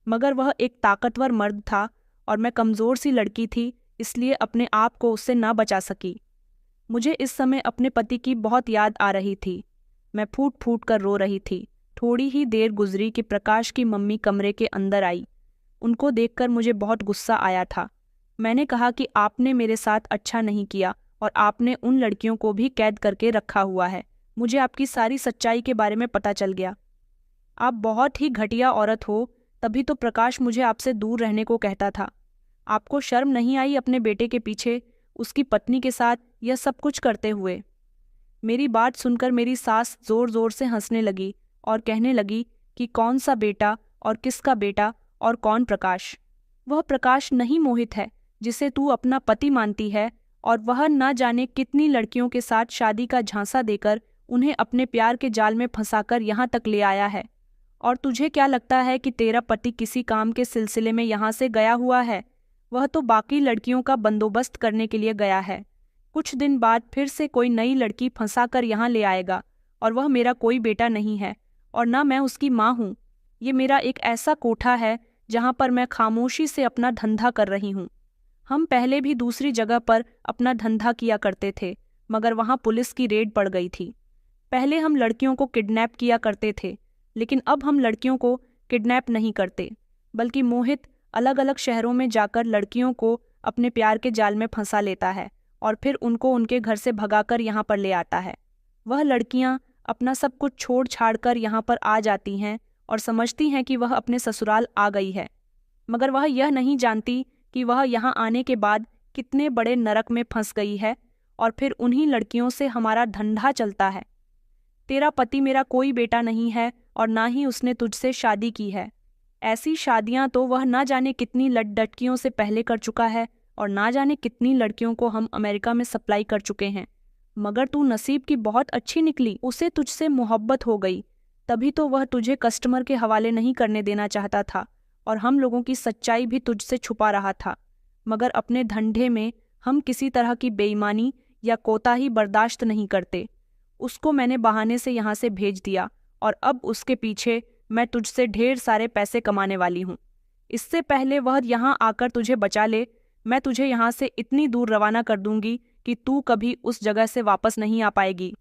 मगर वह एक ताकतवर मर्द था और मैं कमज़ोर सी लड़की थी, इसलिए अपने आप को उससे ना बचा सकी। मुझे इस समय अपने पति की बहुत याद आ रही थी। मैं फूट फूट कर रो रही थी। थोड़ी ही देर गुजरी कि प्रकाश की मम्मी कमरे के अंदर आई। उनको देखकर मुझे बहुत गुस्सा आया था। मैंने कहा कि आपने मेरे साथ अच्छा नहीं किया और आपने उन लड़कियों को भी कैद करके रखा हुआ है। मुझे आपकी सारी सच्चाई के बारे में पता चल गया। आप बहुत ही घटिया औरत हो, तभी तो प्रकाश मुझे आपसे दूर रहने को कहता था। आपको शर्म नहीं आई अपने बेटे के पीछे, उसकी पत्नी के साथ यह सब कुछ करते हुए? मेरी बात सुनकर मेरी सास जोर जोर से हंसने लगी और कहने लगी कि कौन सा बेटा और किसका बेटा और कौन प्रकाश? वह प्रकाश नहीं मोहित है जिसे तू अपना पति मानती है, और वह न जाने कितनी लड़कियों के साथ शादी का झांसा देकर उन्हें अपने प्यार के जाल में फंसाकर यहाँ तक ले आया है। और तुझे क्या लगता है कि तेरा पति किसी काम के सिलसिले में यहाँ से गया हुआ है? वह तो बाकी लड़कियों का बंदोबस्त करने के लिए गया है। कुछ दिन बाद फिर से कोई नई लड़की फंसाकर यहाँ ले आएगा, और वह मेरा कोई बेटा नहीं है और न मैं उसकी माँ हूँ। ये मेरा एक ऐसा कोठा है जहाँ पर मैं खामोशी से अपना धंधा कर रही हूँ। हम पहले भी दूसरी जगह पर अपना धंधा किया करते थे, मगर वहाँ पुलिस की रेड पड़ गई थी। पहले हम लड़कियों को किडनैप किया करते थे, लेकिन अब हम लड़कियों को किडनैप नहीं करते, बल्कि मोहित अलग अलग शहरों में जाकर लड़कियों को अपने प्यार के जाल में फंसा लेता है और फिर उनको उनके घर से भगाकर यहाँ पर ले आता है। वह लड़कियाँ अपना सब कुछ छोड़ छाड़ कर यहाँ पर आ जाती हैं और समझती हैं कि वह अपने ससुराल आ गई है, मगर वह यह नहीं जानती कि वह यहाँ आने के बाद कितने बड़े नरक में फंस गई है, और फिर उन्हीं लड़कियों से हमारा धंधा चलता है। तेरा पति मेरा कोई बेटा नहीं है और ना ही उसने तुझसे शादी की है। ऐसी शादियां तो वह ना जाने कितनी लड़कियों से पहले कर चुका है और ना जाने कितनी लड़कियों को हम अमेरिका में सप्लाई कर चुके हैं। मगर तू नसीब की बहुत अच्छी निकली, उसे तुझसे मोहब्बत हो गई, तभी तो वह तुझे कस्टमर के हवाले नहीं करने देना चाहता था और हम लोगों की सच्चाई भी तुझसे छुपा रहा था। मगर अपने धंधे में हम किसी तरह की बेईमानी या कोताही बर्दाश्त नहीं करते। उसको मैंने बहाने से यहाँ से भेज दिया और अब उसके पीछे मैं तुझसे ढेर सारे पैसे कमाने वाली हूँ। इससे पहले वह यहाँ आकर तुझे बचा ले, मैं तुझे यहाँ से इतनी दूर रवाना कर दूंगी कि तू कभी उस जगह से वापस नहीं आ पाएगी।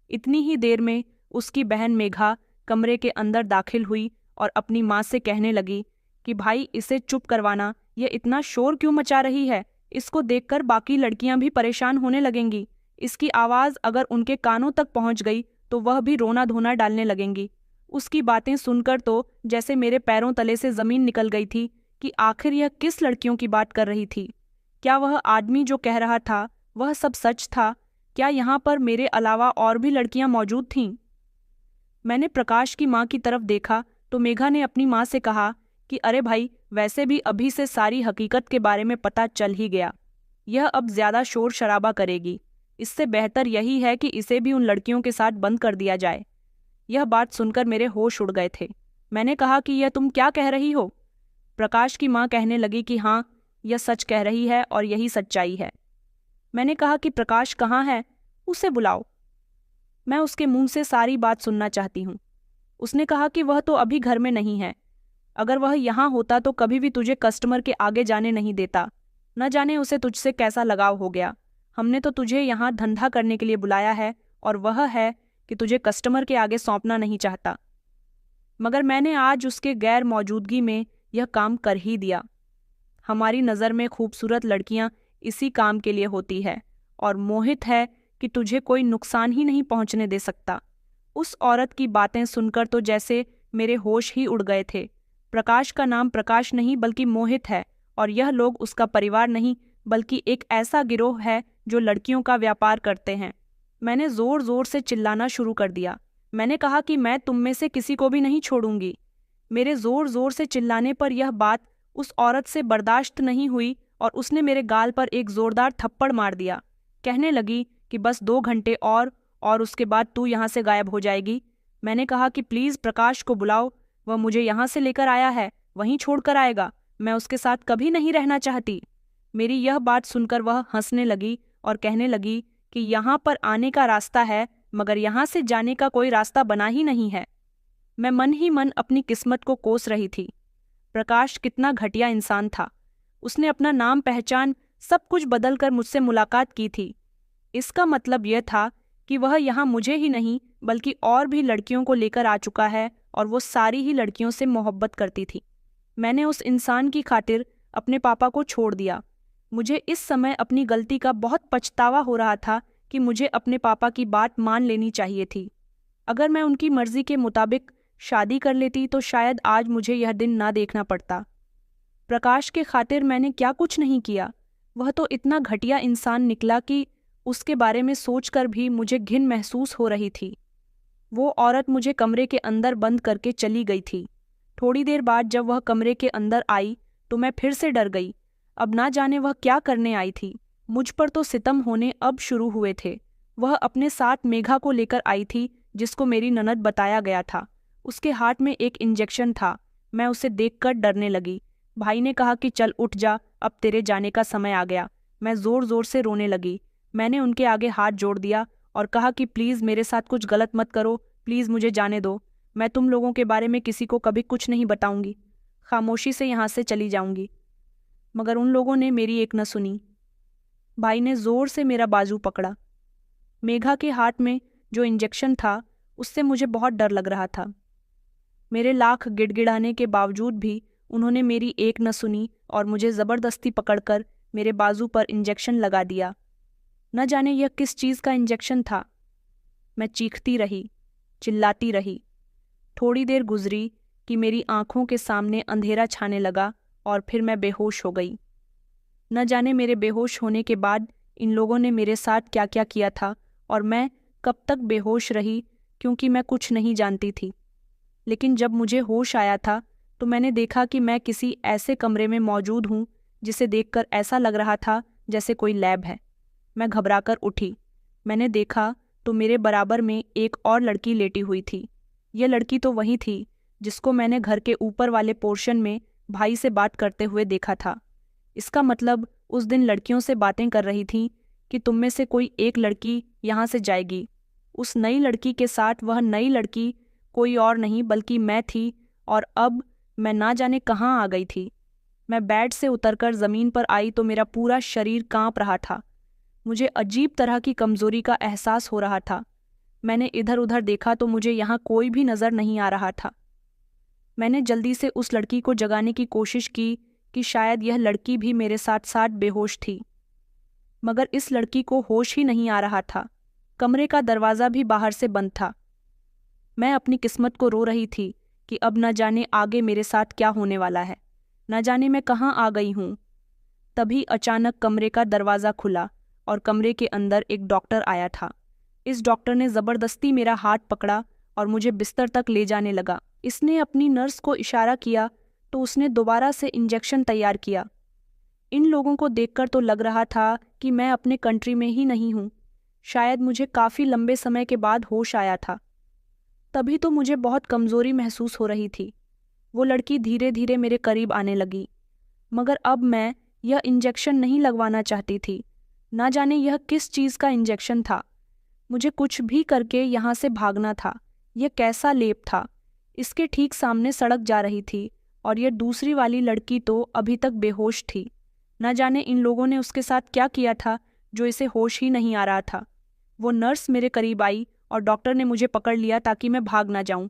इतनी ही देर में उसकी बहन मेघा कमरे के अंदर दाखिल हुई और अपनी माँ से कहने लगी कि भाई इसे चुप करवाना, ये इतना शोर क्यों मचा रही है, इसको देखकर बाकी लड़कियां भी परेशान होने लगेंगी। इसकी आवाज़ अगर उनके कानों तक पहुंच गई तो वह भी रोना धोना डालने लगेंगी। उसकी बातें सुनकर तो जैसे मेरे पैरों तले से ज़मीन निकल गई थी कि आखिर यह किस लड़कियों की बात कर रही थी। क्या वह आदमी जो कह रहा था वह सब सच था? क्या यहाँ पर मेरे अलावा और भी लड़कियां मौजूद थीं? मैंने प्रकाश की माँ की तरफ देखा तो मेघा ने अपनी माँ से कहा कि अरे भाई, वैसे भी अभी से सारी हकीकत के बारे में पता चल ही गया। यह अब ज़्यादा शोर शराबा करेगी, इससे बेहतर यही है कि इसे भी उन लड़कियों के साथ बंद कर दिया जाए। यह बात सुनकर मेरे होश उड़ गए थे। मैंने कहा कि यह तुम क्या कह रही हो? प्रकाश की माँ कहने लगी कि हाँ, यह सच कह रही है और यही सच्चाई है। मैंने कहा कि प्रकाश कहाँ है, उसे बुलाओ, मैं उसके मुंह से सारी बात सुनना चाहती हूँ। उसने कहा कि वह तो अभी घर में नहीं है, अगर वह यहाँ होता तो कभी भी तुझे कस्टमर के आगे जाने नहीं देता। न जाने उसे तुझसे कैसा लगाव हो गया। हमने तो तुझे यहाँ धंधा करने के लिए बुलाया है और वह है कि तुझे कस्टमर के आगे सौंपना नहीं चाहता। मगर मैंने आज उसके गैर मौजूदगी में यह काम कर ही दिया। हमारी नज़र में खूबसूरत लड़कियाँ इसी काम के लिए होती है और मोहित है कि तुझे कोई नुकसान ही नहीं पहुँचने दे सकता। उस औरत की बातें सुनकर तो जैसे मेरे होश ही उड़ गए थे। प्रकाश का नाम प्रकाश नहीं बल्कि मोहित है और यह लोग उसका परिवार नहीं बल्कि एक ऐसा गिरोह है जो लड़कियों का व्यापार करते हैं। मैंने ज़ोर ज़ोर से चिल्लाना शुरू कर दिया। मैंने कहा कि मैं तुम में से किसी को भी नहीं छोड़ूंगी। मेरे ज़ोर ज़ोर से चिल्लाने पर यह बात उस औरत से बर्दाश्त नहीं हुई और उसने मेरे गाल पर एक ज़ोरदार थप्पड़ मार दिया। कहने लगी कि बस 2 घंटे और उसके बाद तू यहाँ से गायब हो जाएगी। मैंने कहा कि प्लीज़ प्रकाश को बुलाओ, वह मुझे यहाँ से लेकर आया है, वहीं छोड़कर आएगा। मैं उसके साथ कभी नहीं रहना चाहती। मेरी यह बात सुनकर वह हंसने लगी और कहने लगी कि यहाँ पर आने का रास्ता है मगर यहाँ से जाने का कोई रास्ता बना ही नहीं है। मैं मन ही मन अपनी किस्मत को कोस रही थी। प्रकाश कितना घटिया इंसान था। उसने अपना नाम पहचान सब कुछ बदलकर मुझसे मुलाकात की थी। इसका मतलब यह था कि वह यहाँ मुझे ही नहीं बल्कि और भी लड़कियों को लेकर आ चुका है और वो सारी ही लड़कियों से मोहब्बत करती थी। मैंने उस इंसान की खातिर अपने पापा को छोड़ दिया। मुझे इस समय अपनी गलती का बहुत पछतावा हो रहा था कि मुझे अपने पापा की बात मान लेनी चाहिए थी। अगर मैं उनकी मर्जी के मुताबिक शादी कर लेती तो शायद आज मुझे यह दिन ना देखना पड़ता। प्रकाश के खातिर मैंने क्या कुछ नहीं किया। वह तो इतना घटिया इंसान निकला कि उसके बारे में सोचकर भी मुझे घिन महसूस हो रही थी। वो औरत मुझे कमरे के अंदर बंद करके चली गई थी। थोड़ी देर बाद जब वह कमरे के अंदर आई तो मैं फिर से डर गई। अब ना जाने वह क्या करने आई थी। मुझ पर तो सितम होने अब शुरू हुए थे। वह अपने साथ मेघा को लेकर आई थी जिसको मेरी ननद बताया गया था। उसके हाथ में एक इंजेक्शन था। मैं उसे देखकर डरने लगी। भाई ने कहा कि चल उठ जा, अब तेरे जाने का समय आ गया। मैं ज़ोर ज़ोर से रोने लगी। मैंने उनके आगे हाथ जोड़ दिया और कहा कि प्लीज़ मेरे साथ कुछ गलत मत करो, प्लीज़ मुझे जाने दो। मैं तुम लोगों के बारे में किसी को कभी कुछ नहीं बताऊंगी। खामोशी से यहाँ से चली जाऊंगी। मगर उन लोगों ने मेरी एक न सुनी। भाई ने ज़ोर से मेरा बाजू पकड़ा। मेघा के हाथ में जो इंजेक्शन था उससे मुझे बहुत डर लग रहा था। मेरे लाख गिड़गिड़ाने के बावजूद भी उन्होंने मेरी एक न सुनी और मुझे ज़बरदस्ती पकड़कर मेरे बाजू पर इंजेक्शन लगा दिया। न जाने यह किस चीज़ का इंजेक्शन था। मैं चीखती रही, चिल्लाती रही। थोड़ी देर गुजरी कि मेरी आंखों के सामने अंधेरा छाने लगा और फिर मैं बेहोश हो गई। न जाने मेरे बेहोश होने के बाद इन लोगों ने मेरे साथ क्या क्या किया था और मैं कब तक बेहोश रही, क्योंकि मैं कुछ नहीं जानती थी। लेकिन जब मुझे होश आया था तो मैंने देखा कि मैं किसी ऐसे कमरे में मौजूद हूँ जिसे देखकर ऐसा लग रहा था जैसे कोई लैब है। मैं घबराकर उठी। मैंने देखा तो मेरे बराबर में एक और लड़की लेटी हुई थी। यह लड़की तो वही थी जिसको मैंने घर के ऊपर वाले पोर्शन में भाई से बात करते हुए देखा था। इसका मतलब उस दिन लड़कियों से बातें कर रही थी कि तुम में से कोई एक लड़की यहाँ से जाएगी। उस नई लड़की के साथ वह नई लड़की कोई और नहीं बल्कि मैं थी और अब मैं ना जाने कहाँ आ गई थी। मैं बेड से उतरकर ज़मीन पर आई तो मेरा पूरा शरीर काँप रहा था। मुझे अजीब तरह की कमजोरी का एहसास हो रहा था। मैंने इधर उधर देखा तो मुझे यहाँ कोई भी नजर नहीं आ रहा था। मैंने जल्दी से उस लड़की को जगाने की कोशिश की कि शायद यह लड़की भी मेरे साथ साथ बेहोश थी, मगर इस लड़की को होश ही नहीं आ रहा था। कमरे का दरवाज़ा भी बाहर से बंद था। मैं अपनी किस्मत को रो रही थी कि अब न जाने आगे मेरे साथ क्या होने वाला है, न जाने मैं कहाँ आ गई हूँ। तभी अचानक कमरे का दरवाज़ा खुला और कमरे के अंदर एक डॉक्टर आया था। इस डॉक्टर ने ज़बरदस्ती मेरा हाथ पकड़ा और मुझे बिस्तर तक ले जाने लगा। इसने अपनी नर्स को इशारा किया तो उसने दोबारा से इंजेक्शन तैयार किया। इन लोगों को देखकर तो लग रहा था कि मैं अपने कंट्री में ही नहीं हूँ। शायद मुझे काफ़ी लंबे समय के बाद होश आया था। तभी तो मुझे बहुत कमज़ोरी महसूस हो रही थी। वो लड़की धीरे धीरे मेरे करीब आने लगी, मगर अब मैं यह इंजेक्शन नहीं लगवाना चाहती थी। ना जाने यह किस चीज़ का इंजेक्शन था। मुझे कुछ भी करके यहाँ से भागना था। यह कैसा लेप था। इसके ठीक सामने सड़क जा रही थी और यह दूसरी वाली लड़की तो अभी तक बेहोश थी। न जाने इन लोगों ने उसके साथ क्या किया था जो इसे होश ही नहीं आ रहा था। वो नर्स मेरे करीब आई और डॉक्टर ने मुझे पकड़ लिया ताकि मैं भाग ना जाऊं।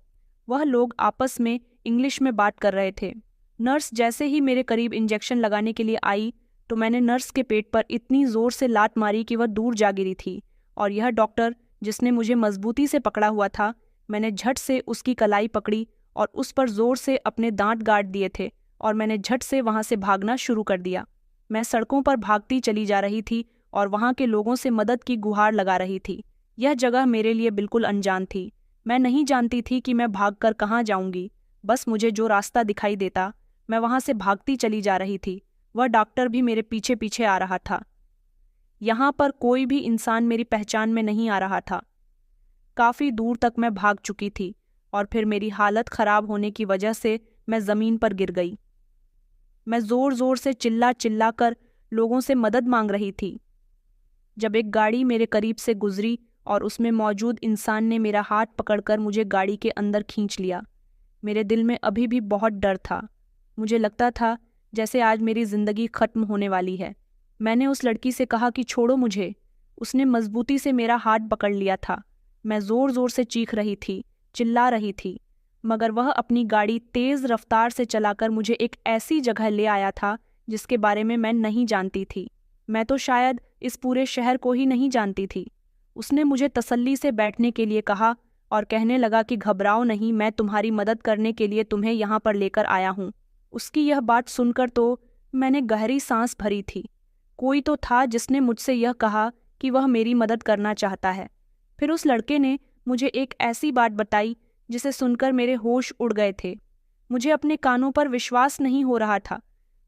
वह लोग आपस में इंग्लिश में बात कर रहे थे। नर्स जैसे ही मेरे करीब इंजेक्शन लगाने के लिए आई तो मैंने नर्स के पेट पर इतनी ज़ोर से लात मारी कि वह दूर जा गिरी थी। और यह डॉक्टर जिसने मुझे मजबूती से पकड़ा हुआ था, मैंने झट से उसकी कलाई पकड़ी और उस पर ज़ोर से अपने दांत गाड़ दिए थे और मैंने झट से वहाँ से भागना शुरू कर दिया। मैं सड़कों पर भागती चली जा रही थी और वहाँ के लोगों से मदद की गुहार लगा रही थी। यह जगह मेरे लिए बिल्कुल अनजान थी। मैं नहीं जानती थी कि मैं भागकर कहाँ जाऊंगी। बस मुझे जो रास्ता दिखाई देता मैं वहाँ से भागती चली जा रही थी। वह डॉक्टर भी मेरे पीछे पीछे आ रहा था। यहाँ पर कोई भी इंसान मेरी पहचान में नहीं आ रहा था। काफ़ी दूर तक मैं भाग चुकी थी और फिर मेरी हालत खराब होने की वजह से मैं ज़मीन पर गिर गई। मैं ज़ोर ज़ोर से चिल्ला चिल्ला कर लोगों से मदद मांग रही थी जब एक गाड़ी मेरे करीब से गुजरी और उसमें मौजूद इंसान ने मेरा हाथ पकड़कर मुझे गाड़ी के अंदर खींच लिया। मेरे दिल में अभी भी बहुत डर था। मुझे लगता था जैसे आज मेरी ज़िंदगी ख़त्म होने वाली है। मैंने उस लड़की से कहा कि छोड़ो मुझे। उसने मजबूती से मेरा हाथ पकड़ लिया था। मैं ज़ोर ज़ोर से चीख रही थी, चिल्ला रही थी, मगर वह अपनी गाड़ी तेज़ रफ्तार से चलाकर मुझे एक ऐसी जगह ले आया था जिसके बारे में मैं नहीं जानती थी। मैं तो शायद इस पूरे शहर को ही नहीं जानती थी। उसने मुझे तसल्ली से बैठने के लिए कहा और कहने लगा कि घबराओ नहीं, मैं तुम्हारी मदद करने के लिए तुम्हें यहाँ पर लेकर आया हूँ। उसकी यह बात सुनकर तो मैंने गहरी सांस भरी थी। कोई तो था जिसने मुझसे यह कहा कि वह मेरी मदद करना चाहता है। फिर उस लड़के ने मुझे एक ऐसी बात बताई जिसे सुनकर मेरे होश उड़ गए थे। मुझे अपने कानों पर विश्वास नहीं हो रहा था।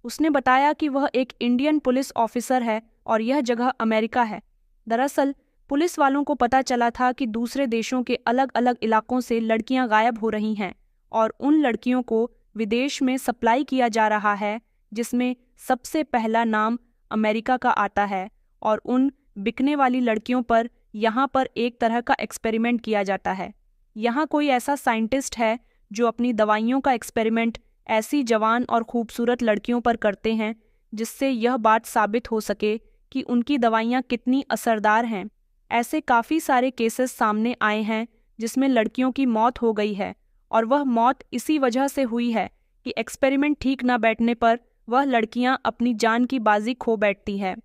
उसने बताया कि वह एक इंडियन पुलिस ऑफिसर है और यह जगह अमेरिका है। दरअसल पुलिस वालों को पता चला था कि दूसरे देशों के अलग अलग इलाकों से लड़कियां गायब हो रही हैं और उन लड़कियों को विदेश में सप्लाई किया जा रहा है, जिसमें सबसे पहला नाम अमेरिका का आता है। और उन बिकने वाली लड़कियों पर यहाँ पर एक तरह का एक्सपेरिमेंट किया जाता है। यहाँ कोई ऐसा साइंटिस्ट है जो अपनी दवाइयों का एक्सपेरिमेंट ऐसी जवान और खूबसूरत लड़कियों पर करते हैं जिससे यह बात साबित हो सके कि उनकी दवाइयाँ कितनी असरदार हैं। ऐसे काफ़ी सारे केसेस सामने आए हैं जिसमें लड़कियों की मौत हो गई है और वह मौत इसी वजह से हुई है कि एक्सपेरिमेंट ठीक न बैठने पर वह लड़कियां अपनी जान की बाजी खो बैठती है।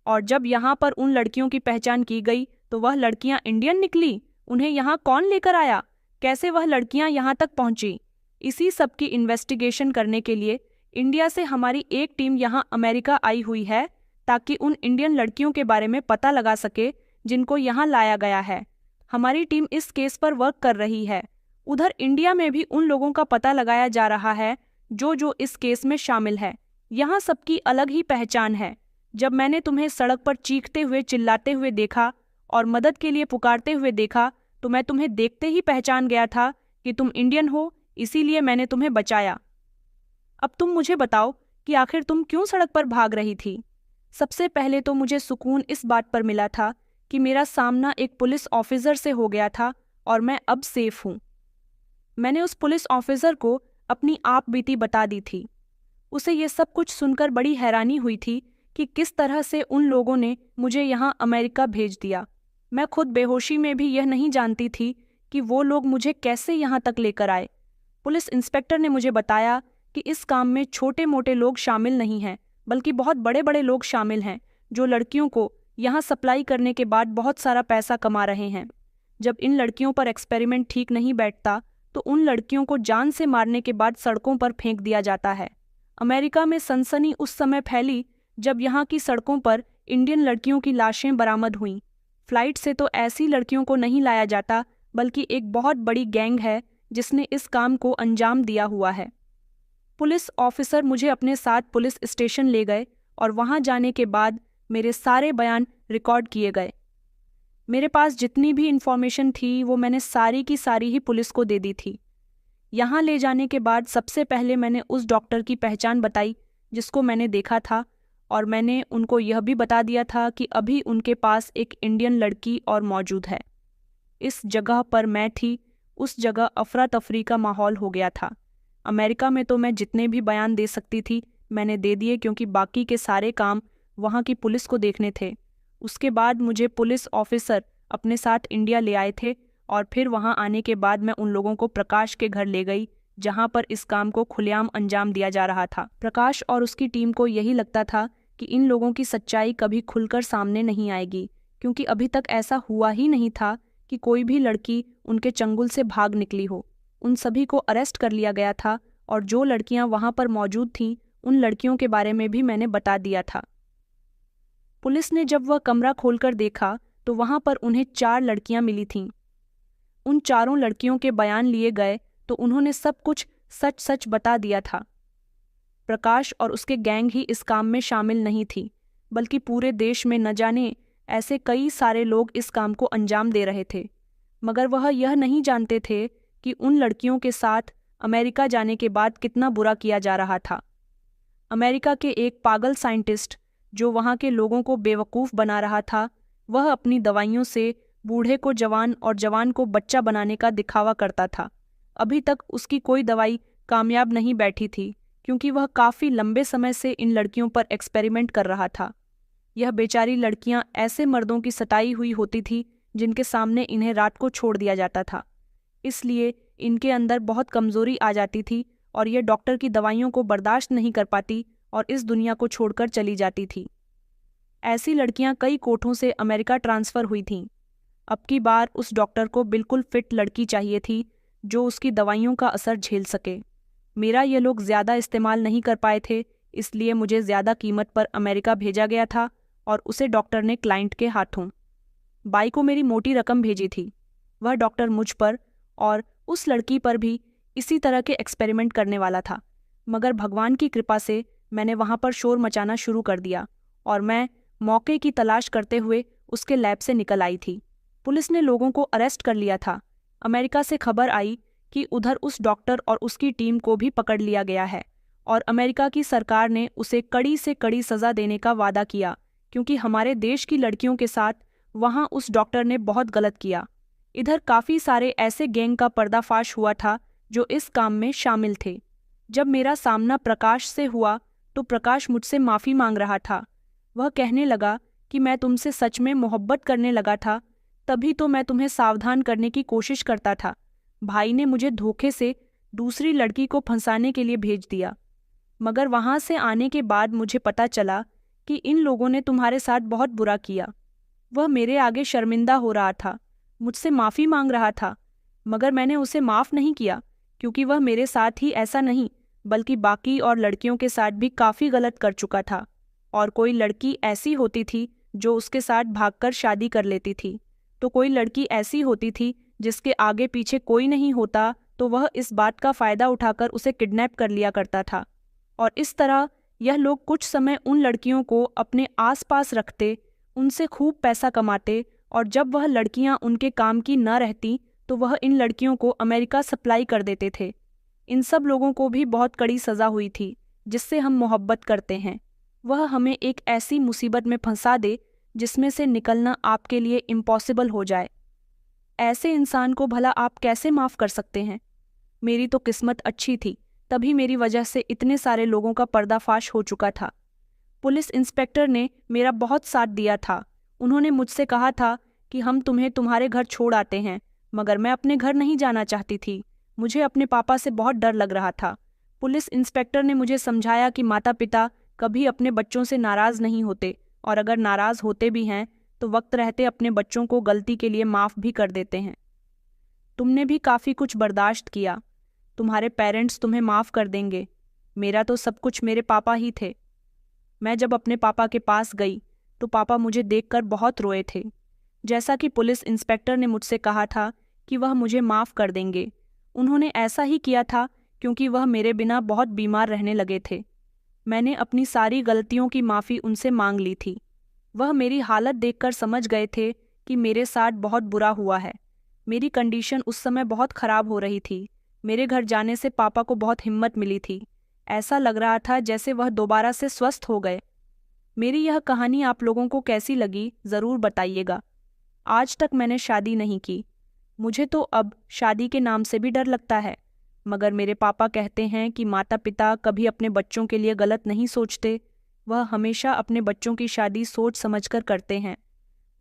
और जब यहाँ पर उन लड़कियों की पहचान की गई तो वह लड़कियां इंडियन निकली। उन्हें यहाँ कौन लेकर आया, कैसे वह लड़कियां यहाँ तक पहुँची, इसी सब की इन्वेस्टिगेशन करने के लिए इंडिया से हमारी एक टीम यहाँ अमेरिका आई हुई है ताकि उन इंडियन लड़कियों के बारे में पता लगा सके जिनको यहाँ लाया गया है। हमारी टीम इस केस पर वर्क कर रही है। उधर इंडिया में भी उन लोगों का पता लगाया जा रहा है जो इस केस में शामिल है। यहाँ सबकी अलग ही पहचान है। जब मैंने तुम्हें सड़क पर चीखते हुए चिल्लाते हुए देखा और मदद के लिए पुकारते हुए देखा तो मैं तुम्हें देखते ही पहचान गया था कि तुम इंडियन हो, इसीलिए मैंने तुम्हें बचाया। अब तुम मुझे बताओ कि आखिर तुम क्यों सड़क पर भाग रही थी। सबसे पहले तो मुझे सुकून इस बात पर मिला था कि मेरा सामना एक पुलिस ऑफिसर से हो गया था और मैं अब सेफ हूँ। मैंने उस पुलिस ऑफिसर को अपनी आप बीती बता दी थी। उसे ये सब कुछ सुनकर बड़ी हैरानी हुई थी कि किस तरह से उन लोगों ने मुझे यहाँ अमेरिका भेज दिया। मैं खुद बेहोशी में भी यह नहीं जानती थी कि वो लोग मुझे कैसे यहाँ तक लेकर आए। पुलिस इंस्पेक्टर ने मुझे बताया कि इस काम में छोटे मोटे लोग शामिल नहीं हैं, बल्कि बहुत बड़े बड़े लोग शामिल हैं जो लड़कियों को यहाँ सप्लाई करने के बाद बहुत सारा पैसा कमा रहे हैं। जब इन लड़कियों पर एक्सपेरिमेंट ठीक नहीं बैठता तो उन लड़कियों को जान से मारने के बाद सड़कों पर फेंक दिया जाता है। अमेरिका में सनसनी उस समय फैली जब यहाँ की सड़कों पर इंडियन लड़कियों की लाशें बरामद हुईं। फ्लाइट से तो ऐसी लड़कियों को नहीं लाया जाता, बल्कि एक बहुत बड़ी गैंग है जिसने इस काम को अंजाम दिया हुआ है। पुलिस ऑफिसर मुझे अपने साथ पुलिस स्टेशन ले गए और वहां जाने के बाद मेरे सारे बयान रिकॉर्ड किए गए। मेरे पास जितनी भी इंफॉर्मेशन थी वो मैंने सारी की सारी ही पुलिस को दे दी थी। यहाँ ले जाने के बाद सबसे पहले मैंने उस डॉक्टर की पहचान बताई जिसको मैंने देखा था, और मैंने उनको यह भी बता दिया था कि अभी उनके पास एक इंडियन लड़की और मौजूद है। इस जगह पर मैं थी, उस जगह अफरा तफरी का माहौल हो गया था। अमेरिका में तो मैं जितने भी बयान दे सकती थी मैंने दे दिए, क्योंकि बाकी के सारे काम वहाँ की पुलिस को देखने थे। उसके बाद मुझे पुलिस ऑफिसर अपने साथ इंडिया ले आए थे, और फिर वहाँ आने के बाद मैं उन लोगों को प्रकाश के घर ले गई जहाँ पर इस काम को खुलेआम अंजाम दिया जा रहा था। प्रकाश और उसकी टीम को यही लगता था कि इन लोगों की सच्चाई कभी खुलकर सामने नहीं आएगी, क्योंकि अभी तक ऐसा हुआ ही नहीं था कि कोई भी लड़की उनके चंगुल से भाग निकली हो। उन सभी को अरेस्ट कर लिया गया था, और जो लड़कियां वहां पर मौजूद थीं उन लड़कियों के बारे में भी मैंने बता दिया था। पुलिस ने जब वह कमरा खोलकर देखा तो वहां पर उन्हें 4 लड़कियां मिली थीं। उन चारों लड़कियों के बयान लिए गए तो उन्होंने सब कुछ सच सच बता दिया था। प्रकाश और उसके गैंग ही इस काम में शामिल नहीं थी, बल्कि पूरे देश में न जाने ऐसे कई सारे लोग इस काम को अंजाम दे रहे थे, मगर वह यह नहीं जानते थे कि उन लड़कियों के साथ अमेरिका जाने के बाद कितना बुरा किया जा रहा था। अमेरिका के एक पागल साइंटिस्ट जो वहाँ के लोगों को बेवकूफ़ बना रहा था, वह अपनी दवाइयों से बूढ़े को जवान और जवान को बच्चा बनाने का दिखावा करता था। अभी तक उसकी कोई दवाई कामयाब नहीं बैठी थी, क्योंकि वह काफ़ी लंबे समय से इन लड़कियों पर एक्सपेरिमेंट कर रहा था। यह बेचारी लड़कियां ऐसे मर्दों की सताई हुई होती थी जिनके सामने इन्हें रात को छोड़ दिया जाता था, इसलिए इनके अंदर बहुत कमज़ोरी आ जाती थी और यह डॉक्टर की दवाइयों को बर्दाश्त नहीं कर पाती और इस दुनिया को छोड़कर चली जाती थी। ऐसी लड़कियां कई कोठों से अमेरिका ट्रांसफ़र हुई थीं। अब की बार उस डॉक्टर को बिल्कुल फिट लड़की चाहिए थी जो उसकी दवाइयों का असर झेल सके। मेरा ये लोग ज़्यादा इस्तेमाल नहीं कर पाए थे, इसलिए मुझे ज़्यादा कीमत पर अमेरिका भेजा गया था और उसे डॉक्टर ने क्लाइंट के हाथों बाई को मेरी मोटी रकम भेजी थी। वह डॉक्टर मुझ पर और उस लड़की पर भी इसी तरह के एक्सपेरिमेंट करने वाला था, मगर भगवान की कृपा से मैंने वहाँ पर शोर मचाना शुरू कर दिया और मैं मौके की तलाश करते हुए उसके लैब से निकल आई थी। पुलिस ने लोगों को अरेस्ट कर लिया था। अमेरिका से खबर आई कि उधर उस डॉक्टर और उसकी टीम को भी पकड़ लिया गया है और अमेरिका की सरकार ने उसे कड़ी से कड़ी सज़ा देने का वादा किया, क्योंकि हमारे देश की लड़कियों के साथ वहाँ उस डॉक्टर ने बहुत गलत किया। इधर काफ़ी सारे ऐसे गैंग का पर्दाफाश हुआ था जो इस काम में शामिल थे। जब मेरा सामना प्रकाश से हुआ तो प्रकाश मुझसे माफ़ी मांग रहा था। वह कहने लगा कि मैं तुमसे सच में मोहब्बत करने लगा था, तभी तो मैं तुम्हें सावधान करने की कोशिश करता था। भाई ने मुझे धोखे से दूसरी लड़की को फंसाने के लिए भेज दिया, मगर वहाँ से आने के बाद मुझे पता चला कि इन लोगों ने तुम्हारे साथ बहुत बुरा किया। वह मेरे आगे शर्मिंदा हो रहा था, मुझसे माफ़ी मांग रहा था, मगर मैंने उसे माफ़ नहीं किया, क्योंकि वह मेरे साथ ही ऐसा नहीं बल्कि बाकी और लड़कियों के साथ भी काफ़ी गलत कर चुका था। और कोई लड़की ऐसी होती थी जो उसके साथ भागकर शादी कर लेती थी, तो कोई लड़की ऐसी होती थी जिसके आगे पीछे कोई नहीं होता तो वह इस बात का फ़ायदा उठाकर उसे किडनैप कर लिया करता था। और इस तरह यह लोग कुछ समय उन लड़कियों को अपने आसपास रखते, उनसे खूब पैसा कमाते, और जब वह लड़कियां उनके काम की न रहती तो वह इन लड़कियों को अमेरिका सप्लाई कर देते थे। इन सब लोगों को भी बहुत कड़ी सज़ा हुई थी जिससे हम मोहब्बत करते हैं। वह हमें एक ऐसी मुसीबत में फंसा दे जिसमें से निकलना आपके लिए इम्पॉसिबल हो जाए। ऐसे इंसान को भला आप कैसे माफ़ कर सकते हैं? मेरी तो किस्मत अच्छी थी, तभी मेरी वजह से इतने सारे लोगों का पर्दाफाश हो चुका था। पुलिस इंस्पेक्टर ने मेरा बहुत साथ दिया था। उन्होंने मुझसे कहा था कि हम तुम्हें तुम्हारे घर छोड़ आते हैं, मगर मैं अपने घर नहीं जाना चाहती थी। मुझे अपने पापा से बहुत डर लग रहा था। पुलिस इंस्पेक्टर ने मुझे समझाया कि माता पिता कभी अपने बच्चों से नाराज़ नहीं होते, और अगर नाराज़ होते भी हैं तो वक्त रहते अपने बच्चों को गलती के लिए माफ़ भी कर देते हैं। तुमने भी काफ़ी कुछ बर्दाश्त किया, तुम्हारे पेरेंट्स तुम्हें माफ़ कर देंगे। मेरा तो सब कुछ मेरे पापा ही थे। मैं जब अपने पापा के पास गई तो पापा मुझे देखकर बहुत रोए थे। जैसा कि पुलिस इंस्पेक्टर ने मुझसे कहा था कि वह मुझे माफ़ कर देंगे, उन्होंने ऐसा ही किया था क्योंकि वह मेरे बिना बहुत बीमार रहने लगे थे। मैंने अपनी सारी गलतियों की माफ़ी उनसे मांग ली थी। वह मेरी हालत देखकर समझ गए थे कि मेरे साथ बहुत बुरा हुआ है। मेरी कंडीशन उस समय बहुत ख़राब हो रही थी। मेरे घर जाने से पापा को बहुत हिम्मत मिली थी। ऐसा लग रहा था जैसे वह दोबारा से स्वस्थ हो गए। मेरी यह कहानी आप लोगों को कैसी लगी ज़रूर बताइएगा। आज तक मैंने शादी नहीं की। मुझे तो अब शादी के नाम से भी डर लगता है, मगर मेरे पापा कहते हैं कि माता पिता कभी अपने बच्चों के लिए गलत नहीं सोचते। वह हमेशा अपने बच्चों की शादी सोच समझकर करते हैं।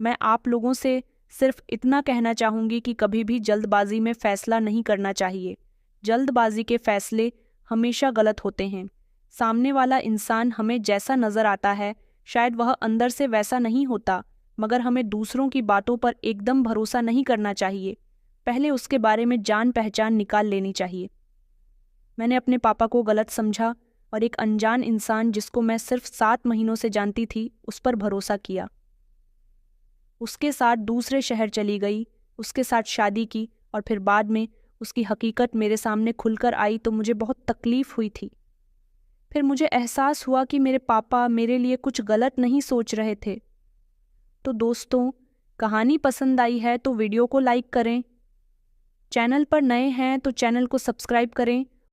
मैं आप लोगों से सिर्फ इतना कहना चाहूँगी कि कभी भी जल्दबाजी में फ़ैसला नहीं करना चाहिए। जल्दबाजी के फ़ैसले हमेशा गलत होते हैं। सामने वाला इंसान हमें जैसा नज़र आता है शायद वह अंदर से वैसा नहीं होता, मगर हमें दूसरों की बातों पर एकदम भरोसा नहीं करना चाहिए। पहले उसके बारे में जान पहचान निकाल लेनी चाहिए। मैंने अपने पापा को गलत समझा और एक अनजान इंसान जिसको मैं सिर्फ 7 महीनों से जानती थी उस पर भरोसा किया। उसके साथ दूसरे शहर चली गई, उसके साथ शादी की, और फिर बाद में उसकी हकीकत मेरे सामने खुलकर आई तो मुझे बहुत तकलीफ़ हुई थी। फिर मुझे एहसास हुआ कि मेरे पापा मेरे लिए कुछ गलत नहीं सोच रहे थे। तो दोस्तों, कहानी पसंद आई है तो वीडियो को लाइक करें। चैनल पर नए हैं तो चैनल को सब्सक्राइब करें